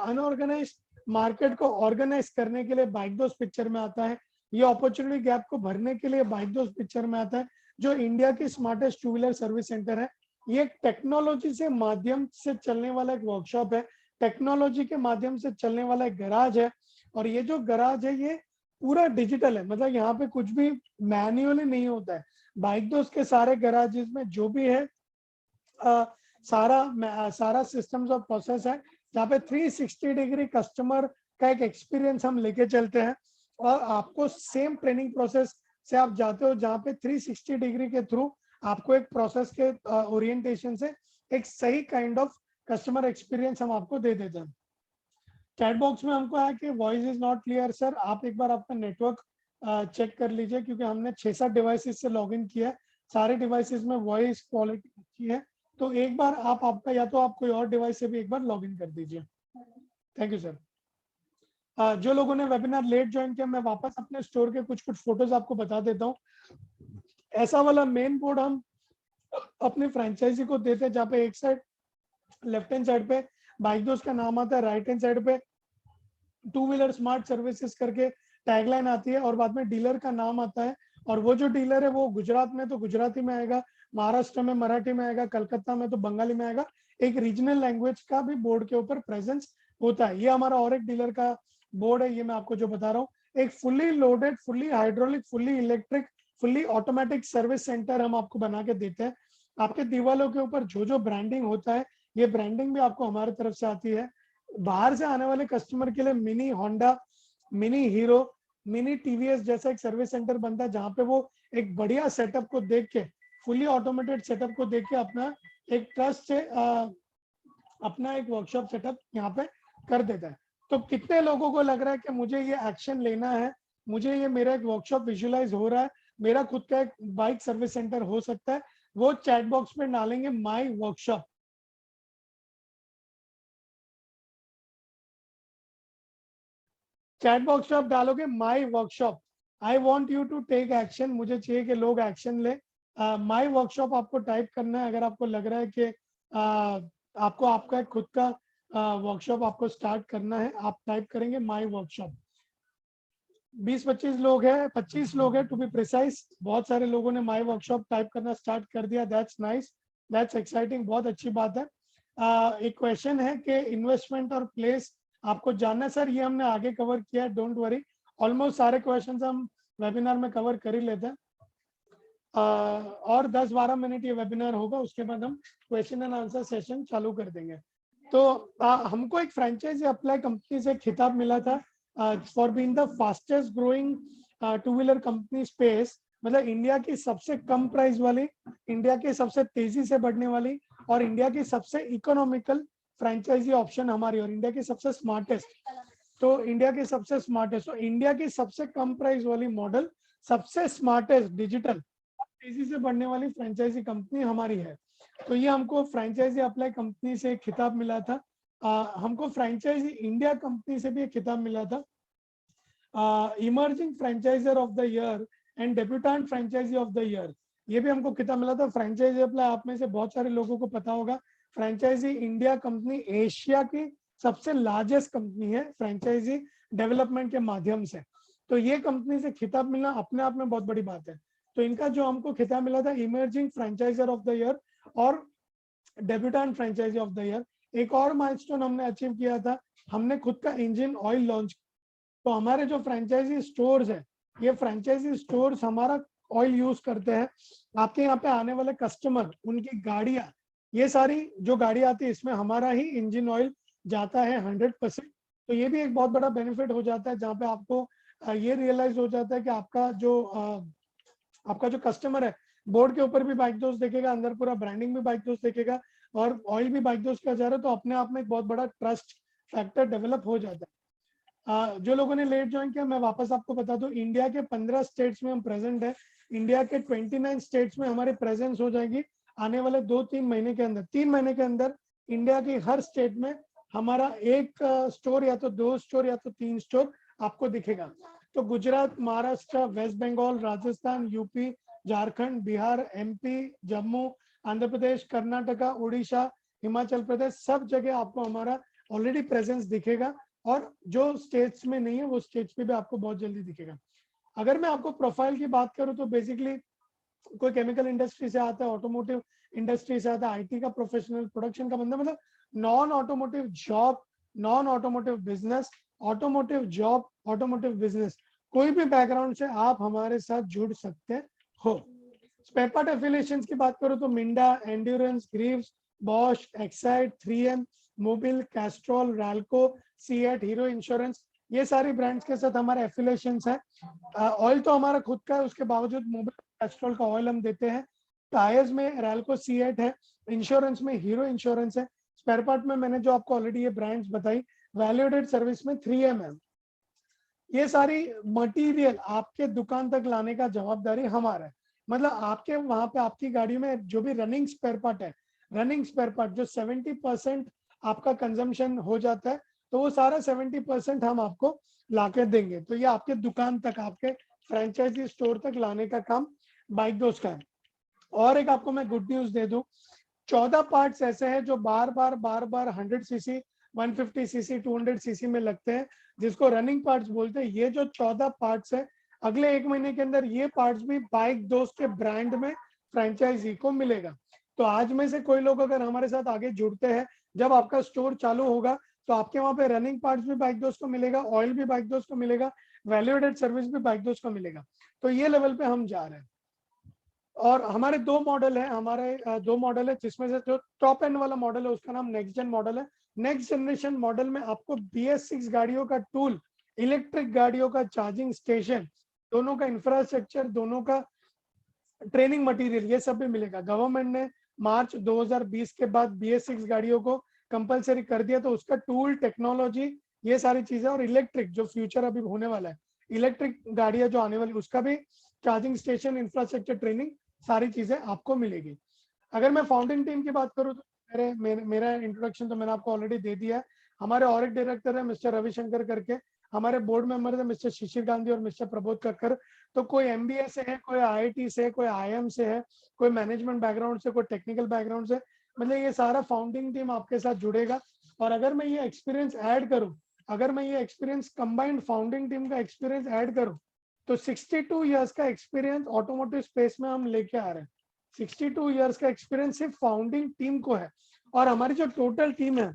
अनऑर्गेनाइज मार्केट को ऑर्गेनाइज करने के लिए बाइक दोस्त पिक्चर में आता है, ये अपॉर्चुनिटी गैप को भरने के लिए बाइक दोस्त पिक्चर में आता है, जो इंडिया की स्मार्टेस्ट 2 व्हीलर सर्विस सेंटर है। ये टेक्नोलॉजी से माध्यम से चलने वाला एक वर्कशॉप है, टेक्नोलॉजी के माध्यम से चलने वाला एक गराज है, और ये जो गराज है ये पूरा डिजिटल है, मतलब यहाँ पे कुछ भी मैन्युअली नहीं होता है। बाइक दोस्त के सारे गराजेस में जो भी है सारा सिस्टम्स और प्रोसेस है, जहाँ पे 360 डिग्री कस्टमर का एक एक्सपीरियंस हम लेके चलते हैं, और आपको सेम ट्रेनिंग प्रोसेस से आप जाते हो जहाँ पे 360 डिग्री के थ्रू आपको एक प्रोसेस के ओरिएंटेशन से एक सही काइंड ऑफ कस्टमर एक्सपीरियंस हम आपको दे देते हैं। चैट बॉक्स में हमको है कि voice is not clear sir, आप एक बार आपका नेटवर्क चेक कर लीजिए, क्योंकि हमने 6-7 डिवाइसेस से लॉगिन किया है, सारे डिवाइसेस में वॉइस क्वालिटी अच्छी है, तो एक बार आप आपका या तो आप कोई और डिवाइस से भी एक बार लॉगिन कर दीजिए। Thank you sir. जो लोगों ने वेबिनार लेट ज्वाइन किया, मैं वापस अपने स्टोर के कुछ फोटोज आपको बता देता हूँ। ऐसा वाला मेन बोर्ड हम अपनी फ्रेंचाइजी को देते हैं, जहाँ पे एक साइड लेफ्ट हैंड साइड पे बाइक दोस्त का नाम आता है, राइट हैंड साइड पे 2 व्हीलर स्मार्ट सर्विसेज करके टैगलाइन आती है, और बाद में डीलर का नाम आता है, और वो जो डीलर है वो गुजरात में तो गुजराती में आएगा, महाराष्ट्र में मराठी में आएगा, कलकत्ता में तो बंगाली में आएगा, एक रीजनल लैंग्वेज का भी बोर्ड के ऊपर प्रेजेंस होता है। ये हमारा और एक डीलर का बोर्ड है, ये मैं आपको जो बता रहा हूँ, एक fully loaded, fully hydraulic, fully electric, fully automatic service centre हम आपको बना के देते हैं। आपके दीवालों के ऊपर जो जो ब्रांडिंग होता है, ये ब्रांडिंग भी आपको हमारी तरफ से आती है। बाहर से आने वाले कस्टमर के लिए mini Honda, mini hero, mini TVS जैसा एक सर्विस सेंटर बनता है, जहाँ पे वो एक बढ़िया सेटअप को देख के, फुली ऑटोमेटेड सेटअप को देख के अपना एक ट्रस्ट से अपना एक वर्कशॉप सेटअप यहाँ पे कर देता है। तो कितने लोगों को लग रहा है कि मुझे ये एक्शन लेना है, मुझे ये मेरा एक वर्कशॉप विजुअलाइज हो रहा है, मेरा खुद का एक बाइक सर्विस सेंटर हो सकता है, वो चैट बॉक्स में डालेंगे माई वर्कशॉप। चैट बॉक्स में आप डालोगे my workshop, I want you to take action, मुझे चाहिए कि लोग एक्शन ले। माई वर्कशॉप आपको टाइप करना है, अगर आपको लग रहा है कि आपको आपका खुद का वर्कशॉप आपको स्टार्ट करना है, आप टाइप करेंगे माई वर्कशॉप। 20-25 लोग हैं, 25 लोग हैं टू बी प्रिसाइज, बहुत सारे लोगों ने माई वर्कशॉप टाइप करना स्टार्ट कर दिया, दैट्स नाइस, दैट्स एक्साइटिंग, बहुत अच्छी बात है। एक क्वेश्चन है कि इन्वेस्टमेंट और प्लेस आपको जानना है सर, ये हमने आगे कवर किया है, डोंट वरी, ऑलमोस्ट सारे क्वेश्चंस हम वेबिनार में कवर कर ही लेते हैं। और 10-12 मिनट ये वेबिनार होगा, उसके बाद हम क्वेश्चन एंड आंसर सेशन चालू कर देंगे। तो हमको एक फ्रेंचाइजी अप्लाई कंपनी से खिताब मिला था for being the fastest growing 2 wheeler company space मतलब इंडिया की सबसे कम प्राइस वाली, इंडिया की सबसे तेजी से बढ़ने वाली और इंडिया की सबसे इकोनॉमिकल फ्रेंचाइजी ऑप्शन हमारी, और इंडिया की सबसे स्मार्टेस्ट, तो इंडिया की सबसे स्मार्टेस्ट, तो इंडिया की सबसे कम प्राइस वाली मॉडल, सबसे स्मार्टेस्ट डिजिटल तेजी से बढ़ने वाली फ्रेंचाइजी कंपनी हमारी है। तो ये हमको फ्रेंचाइजी अप्लाई कंपनी से खिताब मिला था। हमको फ्रेंचाइजी इंडिया कंपनी से भी एक खिताब मिला था, emerging franchisor of the year and debutante franchisee of the year, ये भी हमको खिताब मिला था। फ्रेंचाइजी अप्लाई आप में से बहुत सारे लोगों को पता होगा, फ्रेंचाइजी इंडिया कंपनी एशिया की सबसे लार्जेस्ट कंपनी है फ्रेंचाइजी डेवलपमेंट के माध्यम से। तो ये कंपनी से खिताब मिलना अपने आप में बहुत बड़ी बात है। तो इनका जो हमको खिताब मिला था emerging franchisor of the year और debutant franchisee of the year. एक और माइलस्टोन हमने अचीव किया था, हमने खुद का इंजन ऑयल लॉन्च। तो हमारे जो फ्रेंचाइजी स्टोर्स है, ये फ्रेंचाइजी स्टोर्स हमारा ऑयल यूज करते हैं। आपके यहाँ पे आने वाले कस्टमर, उनकी गाड़ियां, ये सारी जो गाड़ी आती है इसमें हमारा ही इंजन ऑयल जाता है 100%। तो ये भी एक बहुत बड़ा बेनिफिट हो जाता है, जहाँ पे आपको ये रियलाइज हो जाता है कि आपका जो कस्टमर है, बोर्ड के ऊपर भी बाइक दोस्त देखेगा, अंदर पूरा ब्रांडिंग भी बाइक दोस्त देखेगा और ऑयल भी बाइक दोस्त का जा रहा है, तो अपने आप में एक बहुत बड़ा ट्रस्ट फैक्टर डेवलप हो जाता है। जो लोगों ने लेट ज्वाइन किया, मैं वापस आपको बता दूं, इंडिया के 15 स्टेट्स में हम प्रेजेंट है। इंडिया के 29 स्टेट्स में हमारी प्रेजेंस हो जाएगी आने वाले 2-3 महीने के अंदर। 3 महीने के अंदर इंडिया की हर स्टेट में हमारा एक स्टोर या तो 2 स्टोर या तो 3 स्टोर आपको दिखेगा। तो Gujarat, Maharashtra, west Bengal, Rajasthan, UP, Jharkhand, Bihar, MP, Jammu, Andhra Pradesh, Karnataka, Orissa, Himachal Pradesh, सब जगह आपको हमारा ऑलरेडी प्रेजेंस दिखेगा। और जो स्टेट्स में नहीं है वो स्टेट्स पे भी आपको बहुत जल्दी दिखेगा। अगर मैं आपको प्रोफाइल की बात करूं तो बेसिकली कोई केमिकल इंडस्ट्री से आता है, ऑटोमोटिव इंडस्ट्री से आता है, आईटी का प्रोफेशनल, प्रोडक्शन का बंदा, मतलब non automotive job, non automotive business, automotive job, automotive business, कोई भी बैकग्राउंड से आप हमारे साथ जुड़ सकते हो। स्पेयर पार्ट एफिलिएशंस की बात करूं तो Minda, Endurance, Greaves, Bosch, Exide, 3M, Mobil, Castrol, Ralco, CEAT, Hero insurance, ये सारी ब्रांड्स के साथ हमारे एफिलिएशंस है। ऑयल तो हमारा खुद का है, उसके बावजूद मोबिल, कैस्ट्रॉल का ऑयल हम देते हैं। टायर्स में रैल्को, सीएट है, इंश्योरेंस में हीरो इंश्योरेंस है, स्पेयर पार्ट में मैंने जो आपको ऑलरेडी ये ब्रांड्स बताई, वैल्यूएडेड सर्विस में 3M है। ये सारी मटेरियल आपके दुकान तक लाने का जवाबदारी हमारा है। मतलब आपके वहां पे आपकी गाड़ी में जो भी रनिंग स्पेयर पार्ट है, रनिंग स्पेयर पार्ट जो 70% आपका कंजम्पशन हो जाता है, तो वो सारा 70% हम आपको लाके देंगे। तो ये आपके दुकान तक, आपके फ्रेंचाइजी स्टोर तक लाने का काम बाइक दोस्त का है। और एक आपको मैं गुड न्यूज दे दूं, 14 पार्ट्स ऐसे हैं जो बार बार 100 सीसी, 150 सीसी, 200 सीसी में लगते हैं, जिसको रनिंग पार्ट्स बोलते हैं। ये जो 14 पार्ट्स है, अगले 1 महीने के अंदर ये पार्ट्स भी बाइक दोस्त के ब्रांड में फ्रेंचाइजी को मिलेगा। तो आज में से कोई लोग अगर हमारे साथ आगे जुड़ते हैं, जब आपका स्टोर चालू होगा तो आपके वहां पे रनिंग पार्ट्स भी बाइक दोस्त को मिलेगा, ऑयल भी बाइक दोस्त को मिलेगा, वैल्यू एडेड सर्विस भी बाइक दोस्त को मिलेगा। तो ये लेवल पे हम जा रहे हैं। और हमारे 2 मॉडल है, हमारे 2 मॉडल है, जिसमें से जो टॉप एंड वाला मॉडल है उसका नाम नेक्स्ट जेन मॉडल है। नेक्स्ट जनरेशन मॉडल में आपको BS6 गाड़ियों का टूल, इलेक्ट्रिक गाड़ियों का चार्जिंग स्टेशन, दोनों का इंफ्रास्ट्रक्चर, दोनों का ट्रेनिंग मटेरियल, ये सब भी मिलेगा। गवर्नमेंट ने मार्च 2020 के बाद BS6 गाड़ियों को कंपलसरी कर दिया, तो उसका टूल, टेक्नोलॉजी, ये सारी चीजें, और इलेक्ट्रिक जो फ्यूचर अभी होने वाला है, इलेक्ट्रिक गाड़ियां जो आने वाली, उसका भी चार्जिंग स्टेशन, इंफ्रास्ट्रक्चर, ट्रेनिंग, सारी चीजें आपको मिलेगी। अगर मैं फाउंडिंग टीम की बात करूं तो मेरा इंट्रोडक्शन तो मैंने आपको ऑलरेडी दे दिया है। हमारे और एक डायरेक्टर है मिस्टर रविशंकर करके, हमारे बोर्ड मेंबर है मिस्टर शिशिर गांधी और मिस्टर प्रबोध कक्कर। तो कोई MBA से है, कोई IIT से, कोई IIM से है, कोई मैनेजमेंट बैकग्राउंड से, कोई टेक्निकल बैकग्राउंड से, मतलब ये सारा फाउंडिंग टीम आपके साथ जुड़ेगा। और अगर मैं ये एक्सपीरियंस ऐड करूं, अगर मैं ये एक्सपीरियंस कंबाइंड फाउंडिंग टीम का एक्सपीरियंस ऐड करूं, तो 62 इयर्स का एक्सपीरियंस ऑटोमोटिव स्पेस में हम लेके आ रहे हैं। 62 इयर्स का एक्सपीरियंस सिर्फ फाउंडिंग टीम को है। और हमारी जो टोटल टीम है,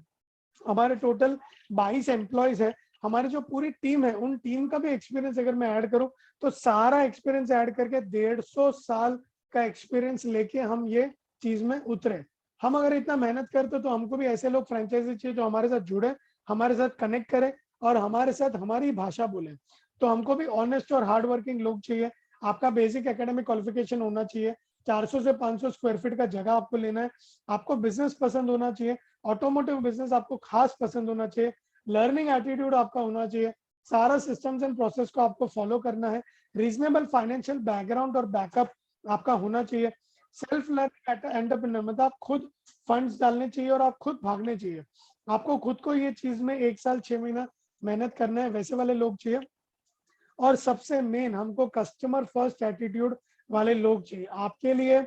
हमारे टोटल 22 एम्प्लॉयज है, हमारी जो पूरी टीम है, उन टीम का भी एक्सपीरियंस अगर मैं ऐड करूं, तो सारा एक्सपीरियंस ऐड करके 150 साल का एक्सपीरियंस लेके हम ये चीज में उतरे। हम अगर इतना मेहनत करते तो हमको भी ऐसे लोग फ्रेंचाइजी चाहिए जो हमारे साथ जुड़े, हमारे साथ कनेक्ट करें और हमारे साथ हमारी भाषा बोले। तो हमको भी ऑनेस्ट और हार्ड वर्किंग लोग चाहिए। आपका बेसिक एकेडमिक क्वालिफिकेशन होना चाहिए, 400 से 500 स्क्वायर फीट का जगह आपको लेना है, आपको बिजनेस पसंद होना चाहिए, ऑटोमोटिव बिजनेस आपको खास पसंद होना चाहिए, लर्निंग एटीट्यूड आपका होना चाहिए, सारा सिस्टम्स एंड प्रोसेस को आपको फॉलो करना है, रीजनेबल फाइनेंशियल बैकग्राउंड और बैकअप आपका होना चाहिए, सेल्फ लर्निंग एंटरप्रेन्योर मतलब आप खुद फंड्स डालने चाहिए और आप खुद भागने चाहिए, आपको खुद को ये चीज में 1 साल 6 महीना मेहनत करना है, वैसे वाले लोग चाहिए। और सबसे मेन हमको कस्टमर फर्स्ट एटीट्यूड वाले लोग चाहिए। आपके लिए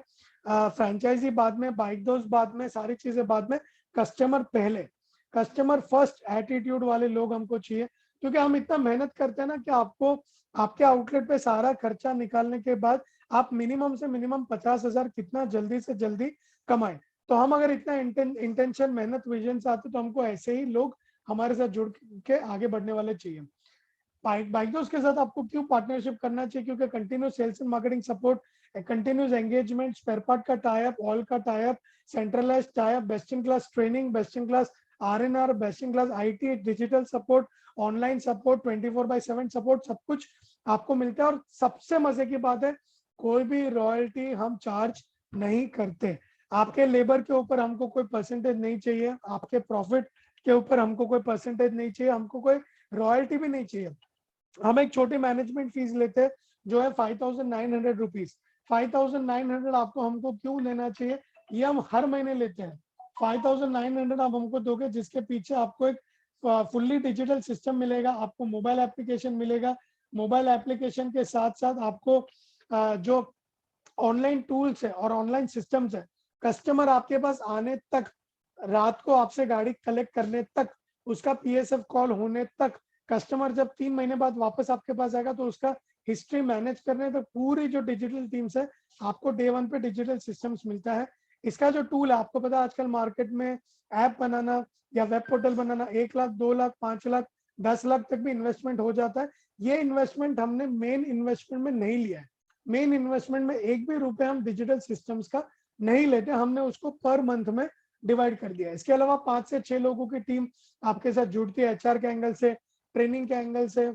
फ्रेंचाइजी बाद में, बाइक दोस्त बाद में, सारी चीजें बाद में, कस्टमर पहले, कस्टमर फर्स्ट एटीट्यूड वाले लोग हमको चाहिए। क्योंकि हम इतना मेहनत करते हैं ना कि आपको आपके आउटलेट पे सारा खर्चा निकालने के बाद आप मिनिमम से मिनिमम 50,000 कितना जल्दी से जल्दी कमाएं। तो हम अगर इतना इंटेंशन, मेहनत, विजन से आते तो हमको ऐसे ही लोग हमारे साथ जुड़ के आगे बढ़ने वाले चाहिए। बाइक दोस्त के साथ आपको क्यों पार्टनरशिप करना चाहिए? क्योंकि continuous sales and marketing support, continuous engagement, spare part का टाई अप, ऑयल का tie up, centralised tie up, best in class training, best in class RNR, best in class IT, digital support, online support, 24/7 support, सब कुछ आपको मिलता है। और सबसे मजे की बात है, कोई भी रॉयल्टी हम चार्ज नहीं करते। आपके लेबर के ऊपर हमको कोई परसेंटेज नहीं चाहिए, आपके प्रॉफिट के ऊपर हमको कोई परसेंटेज नहीं चाहिए, हमको कोई रॉयल्टी भी नहीं चाहिए। हम एक छोटी मैनेजमेंट फीस लेते हैं जो है 5,900 रुपीज। 5,900 आपको हमको क्यों लेना चाहिए? ये हम हर महीने लेते हैं। 5,900 आप हमको दोगे, जिसके पीछे आपको एक फुल्ली डिजिटल सिस्टम मिलेगा, आपको मोबाइल एप्लीकेशन मिलेगा, मोबाइल एप्लीकेशन के साथ साथ आपको जो ऑनलाइन टूल्स है और ऑनलाइन सिस्टम्स है, कस्टमर आपके पास आने तक, रात को आपसे गाड़ी कलेक्ट करने तक, उसका पीएसएफ कॉल होने तक, कस्टमर जब 3 महीने बाद वापस आपके पास आएगा तो उसका हिस्ट्री मैनेज करने तक पूरी जो डिजिटल टीम्स है, आपको डे 1 पे डिजिटल सिस्टम्स मिलता है। इसका जो टूल है, आपको पता है आजकल मार्केट में ऐप बनाना या वेब पोर्टल बनाना 1 लाख, 2 लाख, 5 लाख, 10 लाख तक भी इन्वेस्टमेंट हो जाता है। ये इन्वेस्टमेंट हमने मेन इन्वेस्टमेंट में नहीं लिया है। मेन इन्वेस्टमेंट में एक भी रुपए हम डिजिटल सिस्टम्स का नहीं लेते, हमने उसको पर मंथ में डिवाइड कर दिया है। इसके अलावा 5 से 6 लोगों की टीम आपके साथ जुड़ती है, एचआर के एंगल से, ट्रेनिंग के एंगल से,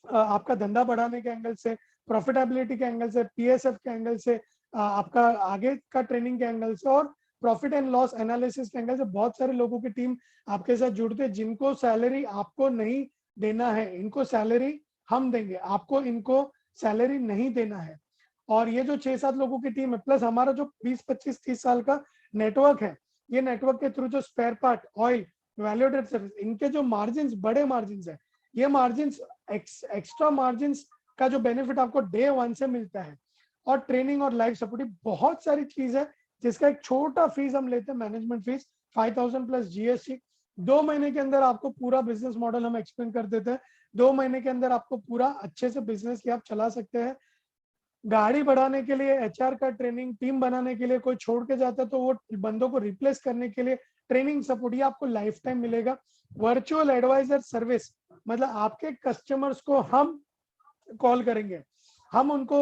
आपका धंधा बढ़ाने के एंगल से, प्रॉफिटेबिलिटी के एंगल से, पीएसएफ के एंगल से, आपका आगे का ट्रेनिंग के एंगल से, और प्रॉफिट एंड लॉस एनालिसिस के एंगल से बहुत सारे लोगों की टीम आपके साथ जुड़ते हैं, जिनको सैलरी आपको नहीं देना है, इनको सैलरी हम देंगे, आपको इनको सैलरी नहीं देना है। और ये जो 6-7 लोगों की टीम है, प्लस हमारा जो 20, 25, 30 साल का नेटवर्क है, ये नेटवर्क के थ्रू जो स्पेयर पार्ट, ऑयल, वैल्यूएडेड सर्विस, इनके जो मार्जिन, बड़े मार्जिन है, ये मार्जिन एक्स्ट्रा मार्जिन का जो बेनिफिट आपको डे 1 से मिलता है। और ट्रेनिंग और लाइफ सपोर्ट, बहुत सारी चीज है जिसका एक छोटा फीस हम लेते हैं, मैनेजमेंट फीस 5,000 प्लस जीएसटी। 2 महीने के अंदर आपको पूरा बिजनेस मॉडल हम एक्सप्लेन कर देते हैं। 2 महीने के अंदर आपको पूरा अच्छे से बिजनेस की आप चला सकते हैं। गाड़ी बढ़ाने के लिए एचआर का ट्रेनिंग, टीम बनाने के लिए कोई छोड़ के जाता है तो वो बंदों को रिप्लेस करने के लिए ट्रेनिंग सपोर्ट, ये आपको लाइफ टाइम मिलेगा। वर्चुअल एडवाइजर सर्विस, मतलब आपके कस्टमर्स को हम कॉल करेंगे, हम उनको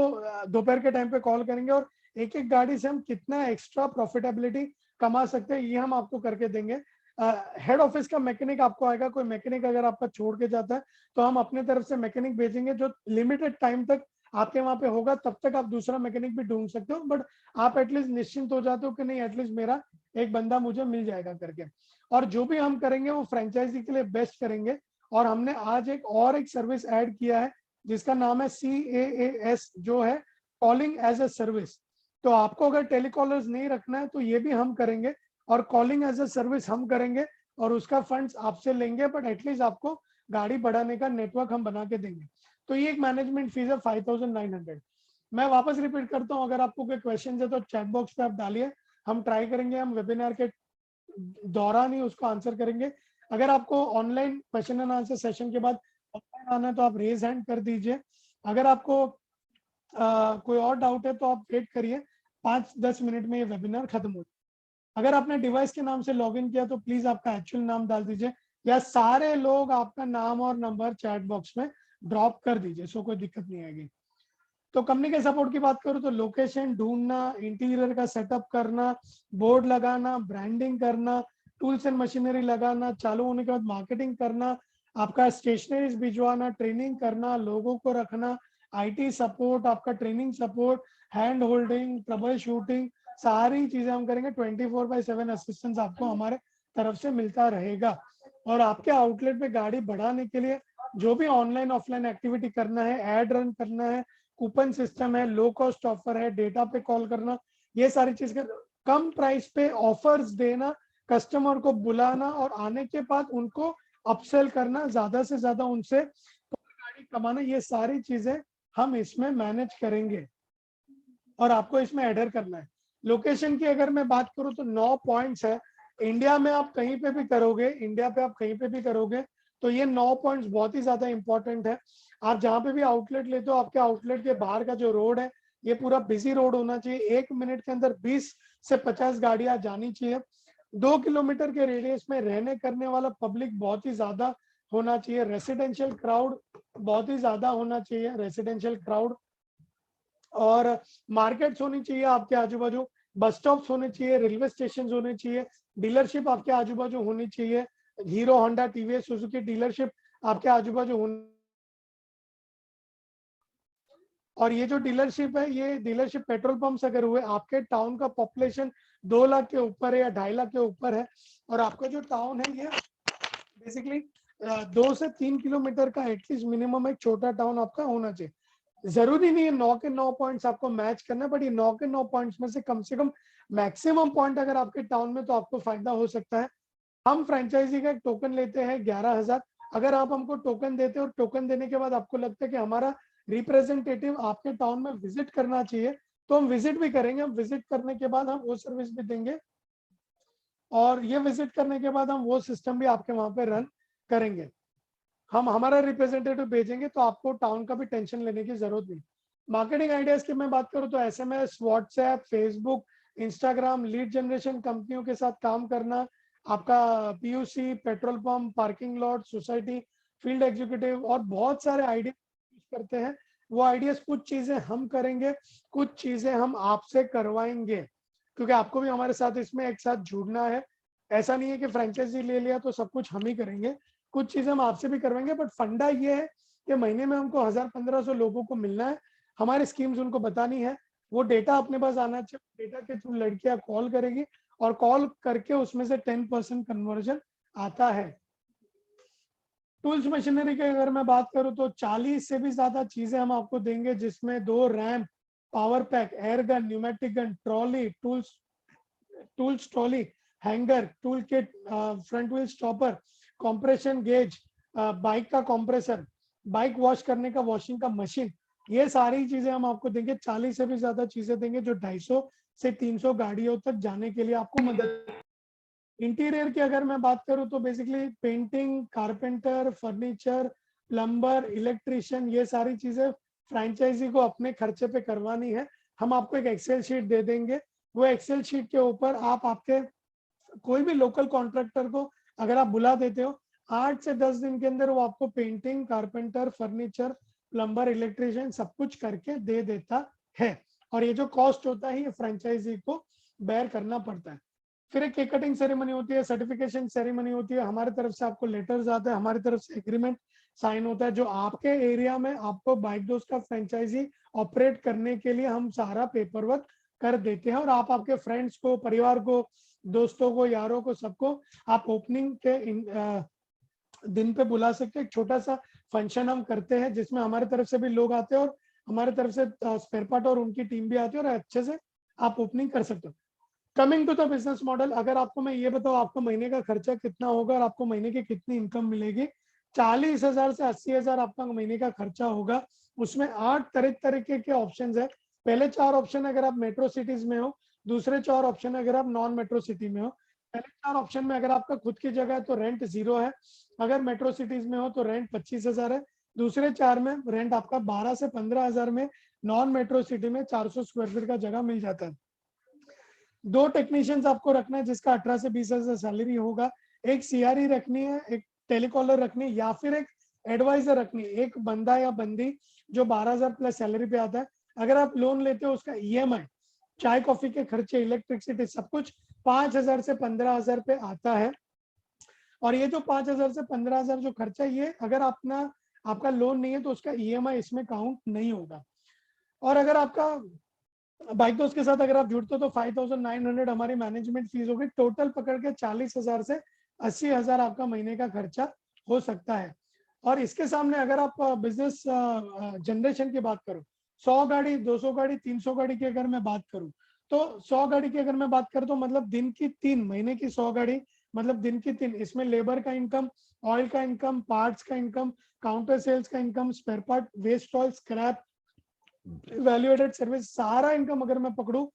दोपहर के टाइम पे कॉल करेंगे और एक एक गाड़ी से हम कितना एक्स्ट्रा प्रॉफिटेबिलिटी कमा सकते हैं ये हम आपको करके देंगे। हेड ऑफिस का मैकेनिक आपको आएगा, कोई मैकेनिक अगर आपका छोड़ के जाता है तो हम अपने तरफ से मैकेनिक भेजेंगे जो लिमिटेड टाइम तक आपके वहां पे होगा, तब तक आप दूसरा मैकेनिक भी ढूंढ सकते हो, बट आप एटलीस्ट निश्चिंत हो जाते हो कि नहीं एटलीस्ट मेरा एक बंदा मुझे मिल जाएगा करके। और जो भी हम करेंगे वो फ्रेंचाइजी के लिए बेस्ट करेंगे। और हमने आज एक सर्विस ऐड किया है जिसका नाम है CAAS, जो है कॉलिंग एज ए सर्विस। तो आपको अगर टेलीकॉलर्स नहीं रखना है तो ये भी हम करेंगे, और कॉलिंग एज ए सर्विस हम करेंगे और उसका फंड्स आपसे लेंगे, बट एटलीस्ट आपको गाड़ी बढ़ाने का नेटवर्क हम बना के देंगे। तो ये एक मैनेजमेंट फीस है 5,900। मैं वापस रिपीट करता हूँ, अगर आपको कोई क्वेश्चन है तो चैट बॉक्स पे आप डालिए, हम ट्राई करेंगे, हम वेबिनार के दौरान ही उसको आंसर करेंगे। अगर आपको online question and answer session के बाद ऑनलाइन आना है तो आप रेज हैंड कर दीजिए। अगर आपको कोई और डाउट है तो आप वेट करिए, 5-10 मिनट में ये वेबिनार खत्म हो जाए। अगर आपने डिवाइस के नाम से लॉगिन किया तो प्लीज आपका एक्चुअल नाम डाल दीजिए, या सारे लोग आपका नाम और नंबर चैट बॉक्स में ड्रॉप कर दीजिए, सो कोई दिक्कत नहीं आएगी। तो कंपनी के सपोर्ट की बात करूँ तो लोकेशन ढूंढना, इंटीरियर का सेटअप करना, बोर्ड लगाना, ब्रांडिंग करना, टूल्स एंड मशीनरी लगाना, चालू होने के बाद मार्केटिंग करना, आपका स्टेशनरीज भिजवाना, ट्रेनिंग करना, लोगों को रखना, IT सपोर्ट, आपका training support, hand holding, trouble shooting, सारी चीजें हम करेंगे। 24/7 असिस्टेंस आपको हमारे तरफ से मिलता रहेगा। और आपके आउटलेट पे गाड़ी बढ़ाने के लिए जो भी ऑनलाइन ऑफलाइन एक्टिविटी करना है, एड रन करना है, कूपन सिस्टम है, लो कॉस्ट ऑफर है, डेटा पे कॉल करना, ये सारी चीज कम प्राइस पे ऑफर्स देना, कस्टमर को बुलाना और आने के बाद उनको अपसेल करना, ज्यादा से ज्यादा उनसे गाड़ी कमाना, ये सारी चीजें हम इसमें मैनेज करेंगे और आपको इसमें एडर करना है। लोकेशन की अगर मैं बात करूं तो 9 पॉइंट्स है। इंडिया में आप कहीं पे भी करोगे, इंडिया पे आप कहीं पे भी करोगे तो ये 9 पॉइंट्स बहुत ही ज्यादा इंपॉर्टेंट है। आप जहां पे भी आउटलेट लेते हो, आपके आउटलेट के बाहर का जो रोड है ये पूरा बिजी रोड होना चाहिए। 1 मिनट के अंदर 20 से 50 गाड़ियां जानी चाहिए। 2 किलोमीटर के रेडियस में रहने करने वाला पब्लिक बहुत ही ज्यादा होना चाहिए। रेसिडेंशियल क्राउड बहुत ही ज्यादा होना चाहिए, रेसिडेंशियल क्राउड। और मार्केट्स होनी चाहिए आपके आजू बाजू, बस स्टॉप्स होने चाहिए, रेलवे स्टेशन होने चाहिए, डीलरशिप आपके आजू बाजू होनी चाहिए। Hero Honda TVS Suzuki dealership आपके आजू बाजू होनी। और ये जो डीलरशिप है, ये डीलरशिप पेट्रोल पंप्स अगर हुए, आपके टाउन का पॉपुलेशन 2 लाख के ऊपर है या 2.5 लाख के ऊपर है और आपका जो टाउन है ये बेसिकली 2 से 3 किलोमीटर का एटलीस्ट मिनिमम एक छोटा टाउन आपका होना चाहिए। जरूरी नहीं है 9 के 9 पॉइंट्स आपको मैच करना, बट ये 9 के 9 पॉइंट्स में से कम मैक्सिमम पॉइंट अगर आपके टाउन में तो आपको फायदा हो सकता है। हम फ्रेंचाइजी का एक टोकन लेते हैं 11,000। अगर आप हमको टोकन देते हो और टोकन देने के बाद आपको लगता है कि हमारा रिप्रेजेंटेटिव आपके टाउन में विजिट करना चाहिए तो हम विजिट भी करेंगे। हम विजिट करने के बाद हम वो सर्विस भी देंगे और ये विजिट करने के बाद हम वो सिस्टम भी आपके वहां पे रन करेंगे। हम हमारा रिप्रेजेंटेटिव भेजेंगे तो आपको टाउन का भी टेंशन लेने की जरूरत नहीं। मार्केटिंग आइडियाज की मैं बात करूं तो SMS, WhatsApp, Facebook, Instagram, lead generation, कंपनियों के साथ काम करना, आपका PUC, petrol pump, parking lot, society, field executive और बहुत सारे आइडिया यूज करते हैं। वो आइडियाज कुछ चीजें हम करेंगे, कुछ चीजें हम आपसे करवाएंगे, क्योंकि आपको भी हमारे साथ इसमें एक साथ जुड़ना है। ऐसा नहीं है कि फ्रेंचाइजी ले लिया तो सब कुछ हम ही करेंगे, कुछ चीजें हम आपसे भी करवाएंगे। बट फंडा ये है कि महीने में हमको 1000-1500 लोगों को मिलना है, हमारी स्कीम्स उनको बतानी है, वो डेटा अपने पास आना चाहिए। डेटा के थ्रू लड़कियां कॉल करेगी और कॉल करके उसमें से 10% कन्वर्जन आता है। टूल्स मशीनरी की अगर मैं बात करूं तो 40 से भी ज्यादा चीजें हम आपको देंगे, जिसमें 2 ramp, power pack, air gun, pneumatic gun, trolley, tools trolley, hanger, tool kit, front wheel stopper, compression gauge, bike का कंप्रेसर, बाइक वॉश करने का वॉशिंग का मशीन, ये सारी चीजें हम आपको देंगे। 40 से भी ज्यादा चीजें देंगे जो 250 से 300 गाड़ियों तक जाने के लिए आपको मदद। इंटीरियर की अगर मैं बात करूं तो basically painting, carpenter, furniture, plumber, electrician, ये सारी चीजें फ्रेंचाइजी को अपने खर्चे पे करवानी है। हम आपको एक एक्सेल शीट दे देंगे, वो एक्सेल शीट के ऊपर आप आपके कोई भी लोकल कॉन्ट्रैक्टर को अगर आप बुला देते हो, 8 से 10 दिन के अंदर वो आपको painting, carpenter, furniture, plumber, electrician सब कुछ करके दे देता है। और ये जो कॉस्ट होता है ये फ्रेंचाइजी को बेयर करना पड़ता है। फिर एक केक कटिंग सेरेमनी होती है, सर्टिफिकेशन सेरेमनी होती है, हमारी तरफ से आपको लेटर्स आता है, हमारी तरफ से एग्रीमेंट साइन होता है, जो आपके एरिया में आपको बाइक दोस्त का फ्रेंचाइजी ऑपरेट करने के लिए हम सारा पेपर वर्क कर देते हैं। और आप आपके फ्रेंड्स को, परिवार को, दोस्तों को, यारों को, सबको आप ओपनिंग के दिन पे बुला सकते हैं। एक छोटा सा फंक्शन हम करते हैं जिसमें हमारे तरफ से भी लोग आते हैं और हमारे तरफ से स्पेयर पार्ट और उनकी टीम भी आती है और अच्छे से आप ओपनिंग कर सकते हो। Coming to the business model, अगर आपको मैं ये बताऊं आपका महीने का खर्चा कितना होगा और आपको महीने की कितनी इनकम मिलेगी। 40,000 से 80,000 आपका महीने का खर्चा होगा। उसमें 8 तरीके के ऑप्शन है। पहले 4 ऑप्शन अगर आप मेट्रो सिटीज में हो, दूसरे 4 ऑप्शन अगर आप नॉन मेट्रो सिटी में हो। पहले 4 ऑप्शन में अगर आपका खुद की जगह है तो रेंट 0 है, अगर मेट्रो सिटीज में हो तो रेंट 25,000 है। दूसरे 4 में रेंट आपका 12 से 15,000 में, नॉन मेट्रो सिटी में 400 स्क्वायर फीट का जगह मिल जाता है। 2 टेक्नीशियंस आपको रखना है जिसका 18 से 20,000 सैलरी होगा। एक CRE रखनी है, एक टेलीकॉलर रखनी है या फिर एक एडवाइजर रखनी है, एक बंदा या बंदी जो 12,000 प्लस सैलरी पे आता है। अगर आप लोन लेते हो उसका EMI, चाय कॉफी के खर्चे, इलेक्ट्रिसिटी, सब कुछ 5,000 से 15,000 पे आता है। और ये जो 5,000 से 15,000 जो खर्चा, ये अगर अपना आपका लोन नहीं है तो उसका ईएमआई इसमें काउंट नहीं होगा। और अगर आपका बाइक दोस्त के साथ अगर आप जुड़ते हो तो 5,900 हमारी मैनेजमेंट फीस होगी। टोटल पकड़ के 40,000 से 80,000 आपका महीने का खर्चा हो सकता है। और इसके सामने अगर आप बिजनेस जनरेशन की बात करो, 100 गाड़ी, 200 गाड़ी, 300 गाड़ी की अगर मैं बात करूं तो 100 गाड़ी की अगर मैं बात करूं तो मतलब दिन की 3, महीने की 100 गाड़ी मतलब दिन की 3। इसमें लेबर का इनकम, ऑयल का इनकम, पार्ट्स का इनकम, काउंटर सेल्स का income, spare part, waste oil, scrap, value added service, सारा इनकम अगर मैं पकड़ू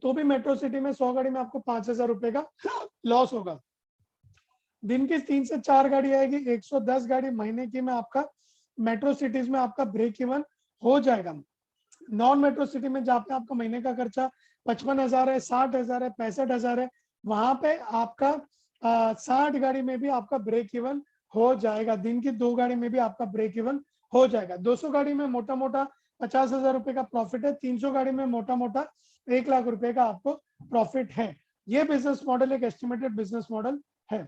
तो भी मेट्रो सिटी में 100 गाड़ी में आपको 5,000 रुपए का लॉस होगा। दिन की 3 से 4 गाड़ी आएगी, 110 गाड़ी महीने की में आपका मेट्रो सिटीज में आपका ब्रेक इवन हो जाएगा। नॉन मेट्रो सिटी में जहाँ पे आपका महीने का खर्चा 55,000 है, 60,000 है, 65,000 है, वहां पे आपका 60 गाड़ी में भी आपका ब्रेक इवन हो जाएगा। दिन की 2 गाड़ी में भी आपका ब्रेक इवन हो जाएगा। 200 गाड़ी में मोटा मोटा 50,000 रुपए का प्रॉफिट है। 300 गाड़ी में मोटा मोटा 1 लाख रुपए का आपको प्रॉफिट है। ये बिजनेस मॉडल एक एस्टिमेटेड बिजनेस मॉडल है।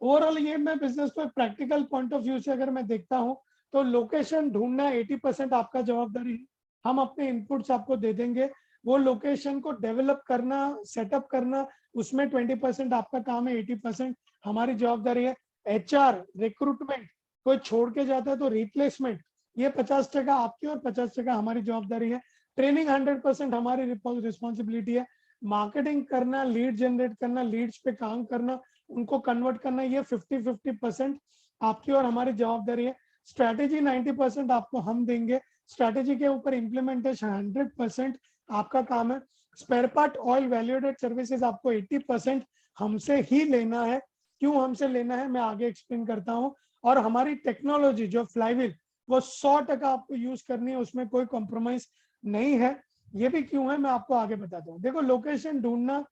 ओवरऑल ये मैं बिजनेस को प्रैक्टिकल पॉइंट ऑफ व्यू से अगर मैं देखता हूं तो लोकेशन ढूंढना 80% आपका जवाबदारी है। हम अपने इनपुट्स आपको दे देंगे, वो लोकेशन को डेवलप करना, सेटअप करना, उसमें 20% आपका काम है, 80% हमारी जवाबदारी है। एचआर, रिक्रूटमेंट, कोई छोड़ के जाता है तो रिप्लेसमेंट, ये 50% आपकी और 50% हमारी जवाबदारी है। ट्रेनिंग 100% हमारी रिस्पॉन्सिबिलिटी है। मार्केटिंग करना, लीड जनरेट करना, लीड्स पे काम करना, उनको कन्वर्ट करना, ये 50-50% आपकी और हमारी जवाबदारी है। स्ट्रैटेजी 90% आपको हम देंगे, स्ट्रैटेजी के ऊपर इंप्लीमेंटेशन 100% आपका काम है। Spare part, oil, value added services आपको 80% हमसे ही लेना है। क्यों हमसे लेना है मैं आगे एक्सप्लेन करता हूं। और हमारी टेक्नोलॉजी जो फ्लाईव्हील वो 100% आपको यूज करनी है, उसमें कोई कॉम्प्रोमाइज नहीं है। ये भी क्यों है मैं आपको आगे बताता हूँ। देखो, लोकेशन ढूंढना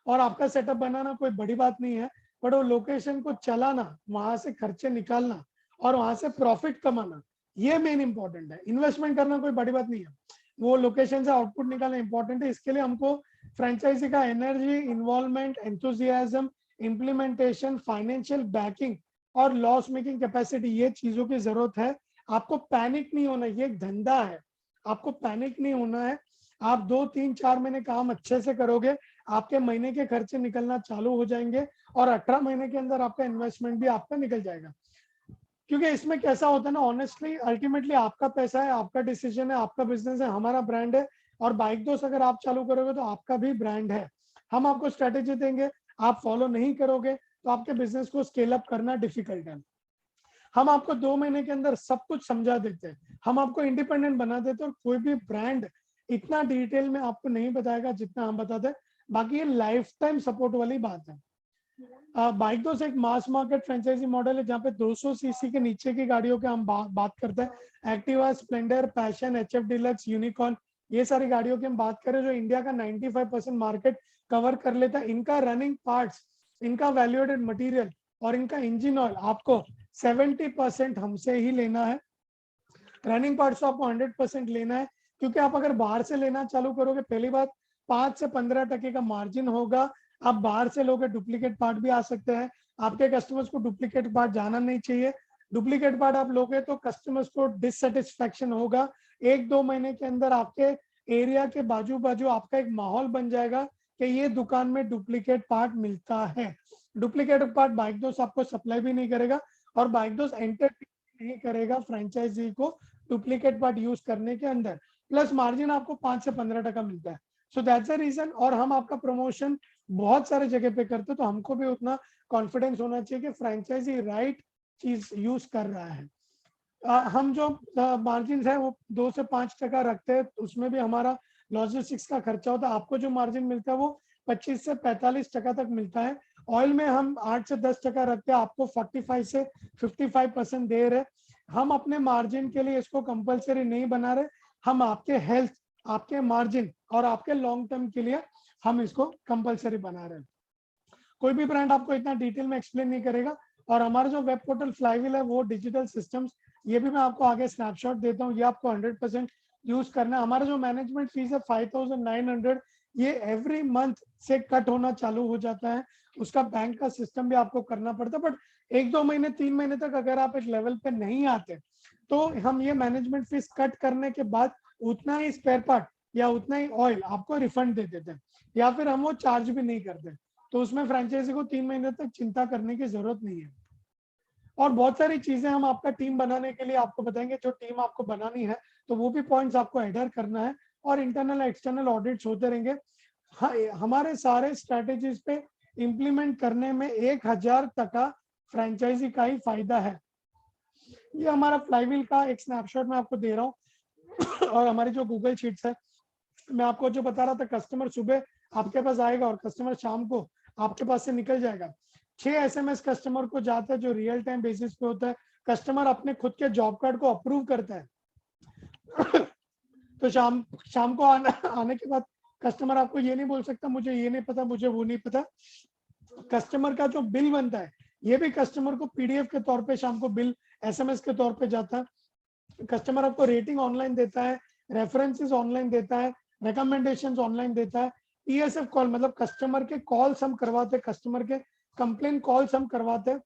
और आपका सेटअप बनाना कोई बड़ी बात नहीं है, बट वो लोकेशन को चलाना, वहां से खर्चे निकालना और वहां से प्रॉफिट कमाना, ये मेन इंपॉर्टेंट है। इन्वेस्टमेंट करना कोई बड़ी बात नहीं है, वो लोकेशन से आउटपुट निकालना इंपॉर्टेंट है। इसके लिए हमको फ्रेंचाइजी का energy, involvement, enthusiasm, implementation, financial backing और लॉस मेकिंग कैपेसिटी, ये चीजों की जरूरत है। आपको पैनिक नहीं होना, ये एक धंधा है, आपको पैनिक नहीं होना है। आप 2-3-4 महीने काम अच्छे से करोगे, आपके महीने के खर्चे निकलना चालू हो जाएंगे और 18 महीने के अंदर आपका इन्वेस्टमेंट भी आपका निकल जाएगा। क्योंकि इसमें कैसा होता है ना, ऑनेस्टली अल्टीमेटली आपका पैसा है, आपका डिसीजन है, आपका बिजनेस है, हमारा ब्रांड है। और बाइक दोस्त अगर आप चालू करोगे तो आपका भी ब्रांड है। हम आपको स्ट्रेटेजी देंगे, आप फॉलो नहीं करोगे तो आपके बिजनेस को स्केल अप करना डिफिकल्ट है। हम आपको 2 महीने के अंदर सब कुछ समझा देते हैं, हम आपको इंडिपेंडेंट बना देते हैं। और कोई भी ब्रांड इतना डिटेल में आपको नहीं बताएगा जितना हम बताते हैं। बाकी ये लाइफ टाइम सपोर्ट वाली बात है। बाइक दोस्त एक मास मार्केट फ्रेंचाइजी मॉडल है, जहाँ पे 200 सीसी के नीचे की गाड़ियों के हम बात करते हैं। Activa, Splendor, passion, HF deluxe, unicorn, ये सारी गाड़ियों की हम बात करें जो इंडिया का 95% मार्केट कवर कर लेता है। इनका रनिंग पार्ट्स, इनका वैल्यू एडेड मटीरियल और इनका इंजन ऑयल आपको 70% हमसे ही लेना है। रनिंग पार्ट्स आपको 100% लेना है, क्योंकि आप अगर बाहर से लेना चालू करोगे, पहली बात 5 से 15% का मार्जिन होगा। आप बाहर से लोगे, डुप्लीकेट पार्ट भी आ सकते हैं, आपके कस्टमर्स को डुप्लीकेट पार्ट जाना नहीं चाहिए। डुप्लीकेट पार्ट आप लोगे तो कस्टमर्स को डिससेटिस्फैक्शन होगा। 1-2 महीने के अंदर आपके एरिया के बाजू बाजू आपका एक माहौल बन जाएगा कि ये दुकान में डुप्लीकेट पार्ट मिलता है। डुप्लीकेट पार्ट बाइक दोस्त आपको सप्लाई भी नहीं करेगा और बाइक दोस्त एंटरटेन नहीं करेगा फ्रेंचाइजी को डुप्लीकेट पार्ट यूज करने के अंदर। प्लस मार्जिन आपको 5 से 15% मिलता है। So that's a reason. और हम आपका प्रमोशन बहुत सारे जगह पे करते हैं, तो हमको भी उतना कॉन्फिडेंस होना चाहिए कि फ्रेंचाइजी राइट चीज यूज कर रहा है। हम जो मार्जिन है वो 2 से 5% रखते हैं, उसमें भी हमारा लॉजिस्टिक्स का खर्चा होता है। आपको जो मार्जिन मिलता है वो 25 से 45% तक मिलता है। ऑयल में हम 8 से 10% रखते हैं, आपको 45 से 55% दे रहे। हम अपने मार्जिन के लिए इसको कंपलसरी नहीं बना रहे, हम आपके हेल्थ, आपके मार्जिन और आपके लॉन्ग टर्म के लिए हम इसको कंपलसरी बना रहे हैं। कोई भी ब्रांड आपको इतना डिटेल में एक्सप्लेन नहीं करेगा। और हमारा जो वेब पोर्टल फ्लाईव्हील है वो डिजिटल सिस्टम्स, ये भी मैं आपको आगे स्नैपशॉट देता हूँ, ये आपको 100% यूज करना है। हमारा जो मैनेजमेंट फीस है 5,900, ये एवरी मंथ से कट होना चालू हो जाता है। उसका बैंक का सिस्टम भी आपको करना पड़ता है, बट 1-2 महीने 3 महीने तक अगर आप एक लेवल पे नहीं आते तो हम ये मैनेजमेंट फीस कट करने के बाद उतना ही स्पेयर पार्ट या उतना ही ऑयल आपको रिफंड दे देते हैं, या फिर हम वो चार्ज भी नहीं करते। तो उसमें फ्रेंचाइजी को 3 महीने तक चिंता करने की जरूरत नहीं है। और बहुत सारी चीजें हम आपका टीम बनाने के लिए आपको बताएंगे, जो टीम आपको बनानी है तो वो भी पॉइंट्स आपको एडर करना है, और इंटरनल एक्सटर्नल ऑडिट्स होते रहेंगे। हाँ, हमारे सारे स्ट्रेटेजीज पे इम्प्लीमेंट करने में 1000 तक का फ्रेंचाइजी का ही फायदा है। ये हमारा फ्लाईव्हील का एक स्नैपशॉट मैं आपको दे रहा हूँ और हमारी जो गूगल शीट्स है, मैं आपको जो बता रहा था, कस्टमर सुबह आपके पास आएगा और कस्टमर शाम को आपके पास से निकल जाएगा। 6 SMS कस्टमर को जाता है जो रियल टाइम बेसिस पे होता है। कस्टमर अपने खुद के जॉब कार्ड को अप्रूव करता है तो शाम को आने के बाद कस्टमर आपको ये नहीं बोल सकता मुझे ये नहीं पता, मुझे वो नहीं पता। कस्टमर का जो बिल बनता है ये भी कस्टमर को PDF के तौर पे शाम को बिल SMS के तौर पे जाता है। कस्टमर आपको रेटिंग ऑनलाइन देता है, रेफरेंसेस ऑनलाइन देता है, रिकमेंडेशंस ऑनलाइन देता है। TSF कॉल मतलब कस्टमर के कॉल्स हम करवाते हैं, कस्टमर के कंप्लेन कॉल्स हम करवाते हैं,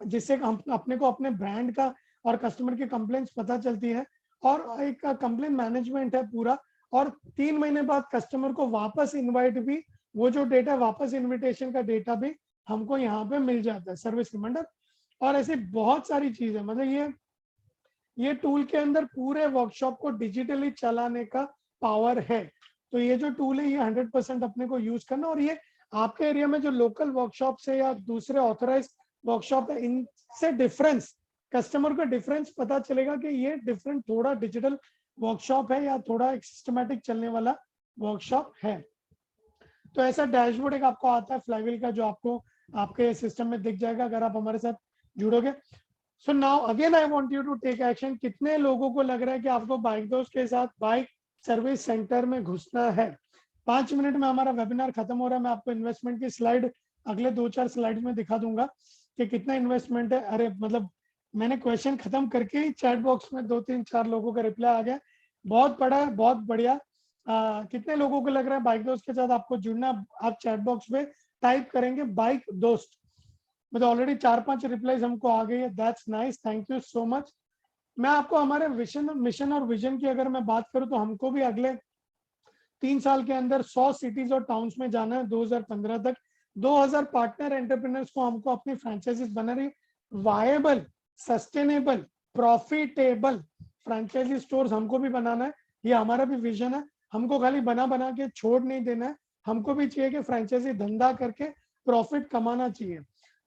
जिससे हम अपने को अपने ब्रांड का और कस्टमर की कंप्लेंट्स पता चलती है, और एक कंप्लेन मैनेजमेंट है पूरा। और 3 महीने बाद कस्टमर को वापस इनवाइट भी, वो जो डेटा वापस इनविटेशन का डेटा भी हमको यहाँ पे मिल जाता है, सर्विस रिमाइंडर। और ऐसी बहुत सारी चीजें, मतलब ये टूल के अंदर पूरे वर्कशॉप को डिजिटली चलाने का पावर है। तो ये जो टूल है ये 100% अपने को यूज करना, और ये आपके एरिया में जो लोकल वर्कशॉप है या दूसरे ऑथराइज वर्कशॉप है, इनसे डिफरेंस, कस्टमर को डिफरेंस पता चलेगा कि ये डिफरेंट थोड़ा डिजिटल वर्कशॉप है या थोड़ा एक सिस्टमैटिक चलने वाला वर्कशॉप है। तो ऐसा डैशबोर्ड एक आपको आता है फ्लाईव्हील का, जो आपको आपके सिस्टम में दिख जाएगा अगर आप हमारे साथ जुड़ोगे। So now again I want you to take action. कितने लोगों को लग रहा है कि आपको बाइक दोस्त के साथ बाइक सर्विस सेंटर में घुसना है? 5 मिनट में हमारा वेबिनार खत्म हो रहा है। मैं आपको इन्वेस्टमेंट की स्लाइड अगले 2-4 स्लाइड में दिखा दूंगा कि कितना इन्वेस्टमेंट है। अरे मतलब मैंने क्वेश्चन खत्म करके ही चैट बॉक्स में 2-3-4 लोगों का रिप्लाई आ गया। बहुत बड़ा है, बहुत बढ़िया। कितने लोगों को लग रहा है बाइक दोस्त के साथ आपको जुड़ना? आप चैट बॉक्स में टाइप करेंगे बाइक दोस्त, मतलब ऑलरेडी 4-5 रिप्लाईज हमको आ गई है। That's nice, thank you so much. मैं आपको हमारे मिशन और विजन की अगर मैं बात करूं तो हमको भी अगले 3 साल के अंदर 100 सिटीज और टाउन्स में जाना है 2015 तक। 2000 पार्टनर एंटरप्रेन्योर्स को हमको अपनी फ्रेंचाइजीज बना रही, viable, sustainable, profitable franchisee stores हमको भी बनाना है। ये हमारा भी विजन है। हमको खाली बना के छोड़ नहीं देना है, हमको भी चाहिए कि फ्रेंचाइजी धंधा करके प्रॉफिट कमाना चाहिए।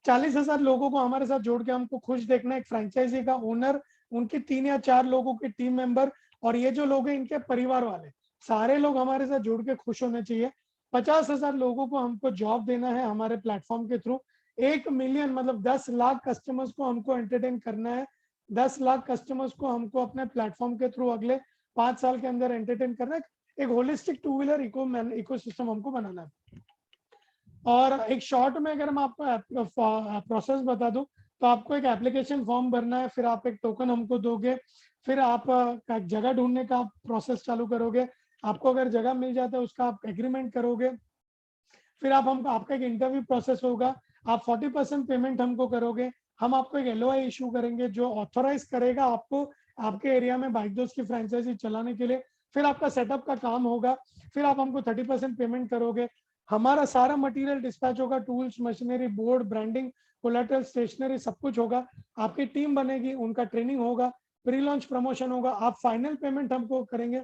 40,000 लोगों को हमारे साथ जोड़ के हमको खुश देखना है। एक फ्रेंचाइजी का ओनर, उनके 3 या 4 लोगों के टीम मेंबर, और ये जो लोग हैं इनके परिवार वाले, सारे लोग हमारे साथ जुड़ के खुश होने चाहिए। 50,000 लोगों को हमको जॉब देना है हमारे प्लेटफॉर्म के थ्रू। 1 मिलियन मतलब 10 लाख कस्टमर्स को हमको एंटरटेन करना है। 10 लाख कस्टमर्स को हमको अपने प्लेटफॉर्म के थ्रू अगले 5 साल के अंदर एंटरटेन करना है। एक होलिस्टिक 2 व्हीलर इकोसिस्टम हमको बनाना है। और एक शॉर्ट में अगर मैं आपको प्रोसेस बता दूं तो आपको एक एप्लीकेशन फॉर्म भरना है, फिर आप एक टोकन हमको दोगे, फिर आप जगह ढूंढने का प्रोसेस चालू करोगे। आपको अगर जगह मिल जाता है उसका आप एग्रीमेंट करोगे, फिर हमको आपका एक इंटरव्यू प्रोसेस होगा। आप 40% पेमेंट हमको करोगे, हम आपको एक LOI इशू करेंगे जो ऑथोराइज करेगा आपको आपके एरिया में बाइक दोस्त की फ्रेंचाइजी चलाने के लिए। फिर आपका सेटअप का काम होगा, फिर आप हमको 30% पेमेंट करोगे। हमारा सारा मटेरियल डिस्पैच होगा, tools, machinery, board, branding, collateral, stationery, सब कुछ होगा। आपकी टीम बनेगी, उनका ट्रेनिंग होगा, प्री लॉन्च प्रमोशन होगा। आप फाइनल पेमेंट हमको करेंगे।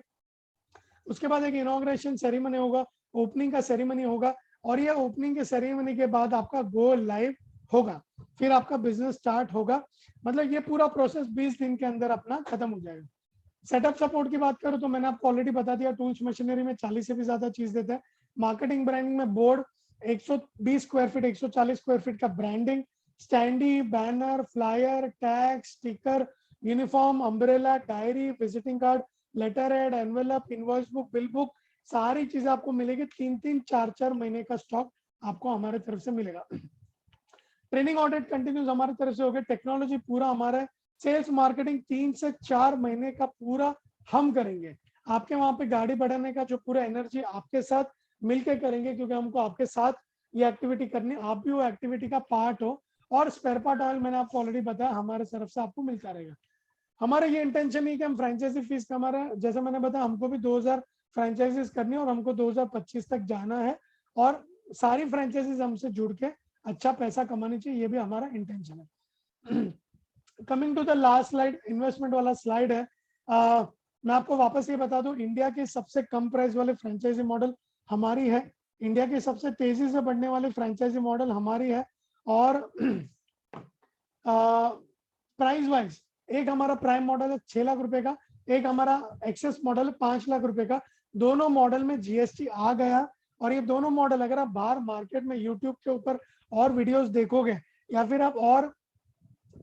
उसके बाद एक इनॉग्रेशन सेरेमनी होगा, ओपनिंग का सेरेमनी होगा, और ये ओपनिंग के सेरेमनी के बाद आपका गो लाइव होगा, फिर आपका बिजनेस स्टार्ट होगा। मतलब ये पूरा प्रोसेस 20 दिन के अंदर अपना खत्म हो जाएगा। सेटअप सपोर्ट की बात करूं तो मैंने आपको ऑलरेडी बता दिया, टूल्स मशीनरी में 40 से भी ज्यादा चीज देते हैं। मार्केटिंग ब्रांडिंग में board 120 square feet, 140 square feet का branding, standee, banner, flyer, tag, sticker, uniform, umbrella, diary, visiting card, letter head, envelope, invoice book, bill book, सारी चीजें आपको मिलेगी। 3-3, 4-4 महीने का स्टॉक आपको हमारे तरफ से मिलेगा। ट्रेनिंग ऑडिट कंटिन्यूस हमारी तरफ से हो गया। टेक्नोलॉजी पूरा हमारा है। सेल्स मार्केटिंग 3 से 4 महीने का पूरा हम करेंगे। आपके वहां पे गाड़ी बढ़ाने का जो पूरा एनर्जी आपके साथ मिलके करेंगे, क्योंकि हमको आपके साथ ये एक्टिविटी करनी, आप भी वो एक्टिविटी का पार्ट हो। और स्पेयर पार्ट ऑयल मैंने आपको ऑलरेडी बताया हमारे तरफ से आपको मिलता रहेगा। हमारा ये इंटेंशन नहीं कि हम फ्रेंचाइजी फीस का, हमारा जैसे मैंने बताया हमको भी 2000 फ्रेंचाइजीज करनी है और हमको 2025 तक जाना है और सारी फ्रेंचाइजीज हमसे जुड़ के अच्छा पैसा कमानी चाहिए, ये भी हमारा इंटेंशन है। Coming to the last slide, investment वाला स्लाइड है। मैं आपको वापस ये बता दूं, इंडिया की सबसे कम प्राइस वाले फ्रेंचाइजी मॉडल हमारी है, इंडिया की सबसे तेजी से बढ़ने वाली फ्रेंचाइजी मॉडल हमारी है। और प्राइस वाइज एक हमारा प्राइम मॉडल है 6 लाख रुपए का, एक हमारा एक्सेस मॉडल है 5 लाख रुपए का। दोनों मॉडल में जीएसटी आ गया और ये दोनों मॉडल अगर आप बाहर मार्केट में यूट्यूब के ऊपर और वीडियोस देखोगे या फिर आप और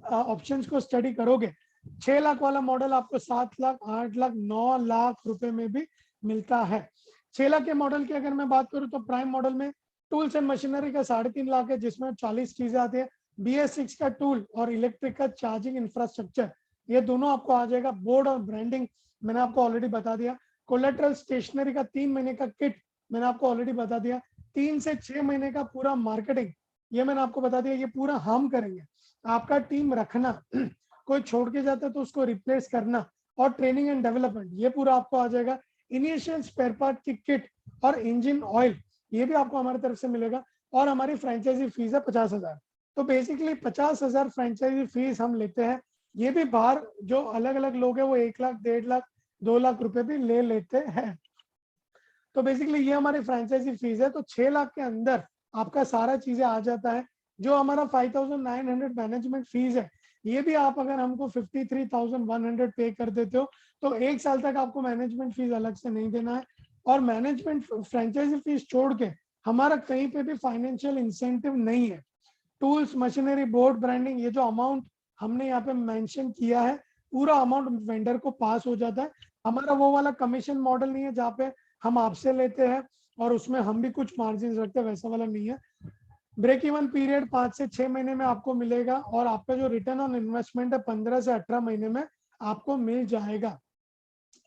ऑप्शंस को स्टडी करोगे, 6 लाख वाला मॉडल आपको 7 लाख, 8 लाख, 9 लाख रुपए में भी मिलता है। 6 लाख के मॉडल की अगर मैं बात करूं तो प्राइम मॉडल में टूल्स एंड मशीनरी का 3.5 लाख है, जिसमें 40 चीजें आती है। BS6 का टूल और इलेक्ट्रिक का चार्जिंग इंफ्रास्ट्रक्चर, ये दोनों आपको आ जाएगा। बोर्ड और ब्रांडिंग मैंने आपको ऑलरेडी बता दिया। कोलेट्रल स्टेशनरी का 3 महीने का किट मैंने आपको ऑलरेडी बता दिया। 3 से 6 महीने का पूरा मार्केटिंग ये मैंने आपको बता दिया, ये पूरा हम करेंगे। आपका टीम रखना, कोई छोड़ के जाता है तो उसको रिप्लेस करना, और ट्रेनिंग एंड डेवलपमेंट ये पूरा आपको आ जाएगा। इनिशियल स्पेयर पार्ट की किट और इंजन ऑयल ये भी आपको हमारी तरफ से मिलेगा। और हमारी फ्रेंचाइजी फीस है 50,000। तो बेसिकली 50,000 फ्रेंचाइजी फीस हम लेते हैं। ये भी बाहर जो अलग अलग लोग हैं वो 1 लाख, 1.5 लाख, 2 लाख रुपए भी ले लेते हैं। तो बेसिकली ये हमारी फ्रेंचाइजी फीस है। तो 6 लाख के अंदर आपका सारा चीजें आ जाता है। जो हमारा 5,900 मैनेजमेंट फीस है, ये भी आप अगर हमको 53,100 पे कर देते हो तो 1 साल तक आपको मैनेजमेंट फीस अलग से नहीं देना है। और मैनेजमेंट फ्रेंचाइजी फीस छोड़ के हमारा कहीं पे भी फाइनेंशियल इंसेंटिव नहीं है। टूल्स, मशीनरी, बोर्ड, ब्रांडिंग, ये जो अमाउंट हमने यहाँ पे मेंशन किया है पूरा अमाउंट वेंडर को पास हो जाता है। हमारा वो वाला कमीशन मॉडल नहीं है जहाँ पे हम आपसे लेते हैं और उसमें हम भी कुछ मार्जिन रखते हैं, वैसा वाला नहीं है। ब्रेक इवन पीरियड 5 से 6 महीने में आपको मिलेगा और आपका जो रिटर्न ऑन इन्वेस्टमेंट है 15 से 18 महीने में आपको मिल जाएगा।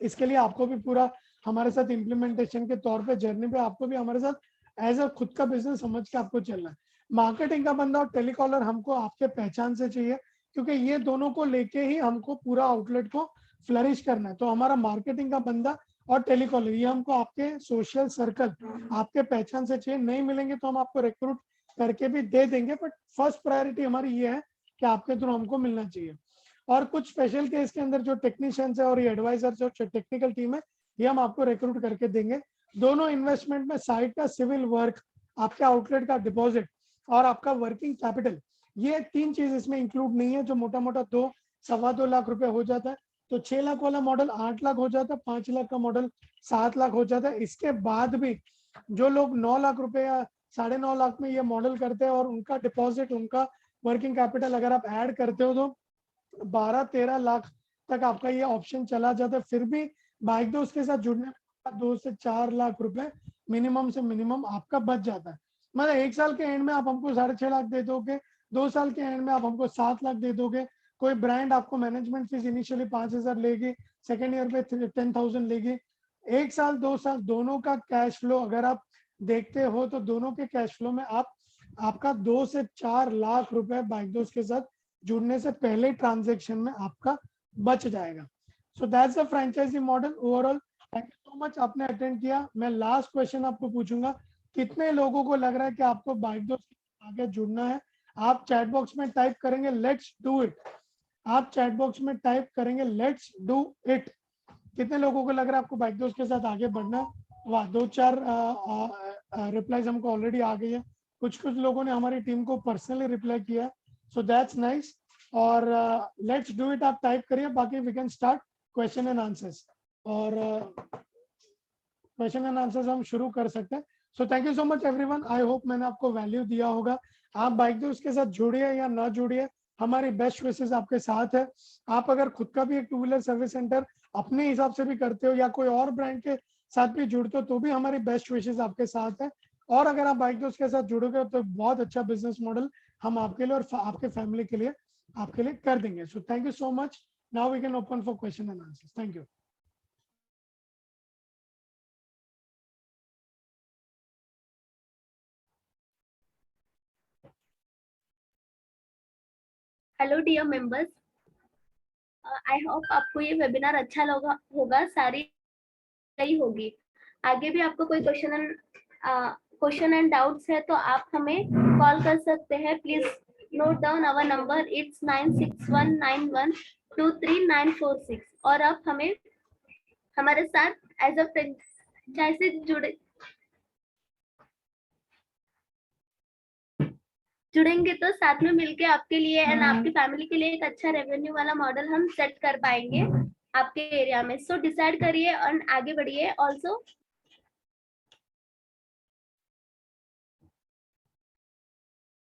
इसके लिए आपको भी पूरा हमारे साथ इम्प्लीमेंटेशन के तौर पे जर्नी पे आपको भी हमारे साथ एज अ खुद का बिजनेस समझ के आपको चलना है। मार्केटिंग का बंदा और टेलीकॉलर हमको आपके पहचान से चाहिए, क्योंकि ये दोनों को लेके ही हमको पूरा आउटलेट को फ्लरिश करना है। तो हमारा मार्केटिंग का बंदा और टेलीकॉलर ये हमको आपके सोशल सर्कल, आपके पहचान से चाहिए। नहीं मिलेंगे तो हम आपको रिक्रूट करके भी दे देंगे, बट फर्स्ट प्रायोरिटी हमारी ये है कि आपके थ्रू हमको मिलना चाहिए। और कुछ स्पेशल केस के अंदर जो टेक्नीशियंस है और ये एडवाइजर जो टेक्निकल टीम है, ये हम आपको रिक्रूट करके देंगे। दोनों इन्वेस्टमेंट में साइट का सिविल वर्क, आपके आउटलेट का डिपॉजिट और आपका वर्किंग कैपिटल, ये 3 चीज इसमें इंक्लूड नहीं है, जो मोटा मोटा 2-2.25 लाख रुपए हो जाता है। तो 6 लाख वाला मॉडल 8 लाख हो जाता है, 5 लाख का मॉडल 7 लाख हो जाता है। इसके बाद भी जो लोग 9 लाख रुपए या 9.5 लाख में ये मॉडल करते हैं और उनका डिपॉजिट, उनका वर्किंग कैपिटल अगर आप ऐड करते हो तो 12-13 लाख तक आपका ये ऑप्शन चला जाता है। फिर भी बाइक दोस्त के साथ जुड़ने में 2 से 4 लाख रुपए मिनिमम से मिनिमम आपका बच जाता है। मतलब 1 साल के एंड में आप हमको 6.5 लाख दे दोगे, 2 साल के एंड में आप हमको 7 लाख दे दोगे। कोई ब्रांड आपको मैनेजमेंट फीस इनिशियली 5,000 लेगी, सेकेंड ईयर पे 10,000 लेगी। 1 साल 2 साल दोनों का कैश फ्लो अगर आप देखते हो तो दोनों के कैश फ्लो में आपका 2 से 4 लाख रुपए बाइक दोस्त के साथ जुड़ने से पहले ट्रांजैक्शन में आपका बच जाएगा। So that's the franchisee model overall. Thank you so much आपने अटेंड किया। मैं लास्ट क्वेश्चन आपको पूछूंगा, कितने लोगों को लग रहा है कि आपको बाइक दोस्त आगे जुड़ना है? आप चैट बॉक्स में टाइप करेंगे लेट्स डू इट। आप चैट बॉक्स में टाइप करेंगे लेट्स डू इट। कितने लोगों को लग रहा है आपको बाइक दोस्त के साथ आगे बढ़ना है? वाह, 2-4 रिप्लाईज हमको ऑलरेडी आ गई है। कुछ कुछ लोगों ने हमारी टीम को पर्सनली रिप्लाई किया, सो दैट्स नाइस। और लेट्स डू इट आप टाइप करिए, बाकी we can start question and answers. और क्वेश्चन एंड आंसर्स हम शुरू कर सकते हैं। So thank you so much everyone. I hope मैंने आपको वैल्यू दिया होगा। आप बाइक दोस्त के साथ जुड़िए या ना जुड़िए, हमारी बेस्ट विशेस आपके साथ है। आप अगर खुद का भी एक 2 व्हीलर सर्विस सेंटर अपने हिसाब से भी करते हो या कोई और ब्रांड के साथ भी जुड़ते हो तो भी हमारी बेस्ट विशेस आपके साथ है। और अगर आप बाइक दोस्त के साथ जुड़ोगे तो बहुत अच्छा बिजनेस मॉडल हम आपके लिए और आपके फैमिली के लिए आपके लिए कर देंगे। So thank you so much. Now we can open for question and answers. Thank you. Hello dear members, I hope आपको ये वेबिनार अच्छा लगा होगा, सारी सही होगी। आगे भी आपको कोई क्वेश्चन एंड डाउट्स है तो आप हमें कॉल कर सकते हैं। Please note down our number, it's 9619123946। और आप हमें हमारे साथ एज अ फ्रेंचाइजी जुड़ेंगे तो साथ में मिलके आपके लिए एंड आपकी फैमिली के लिए एक अच्छा रेवेन्यू वाला मॉडल हम सेट कर पाएंगे आपके एरिया में। सो डिसाइड करिए और आगे बढ़िए। ऑल्सो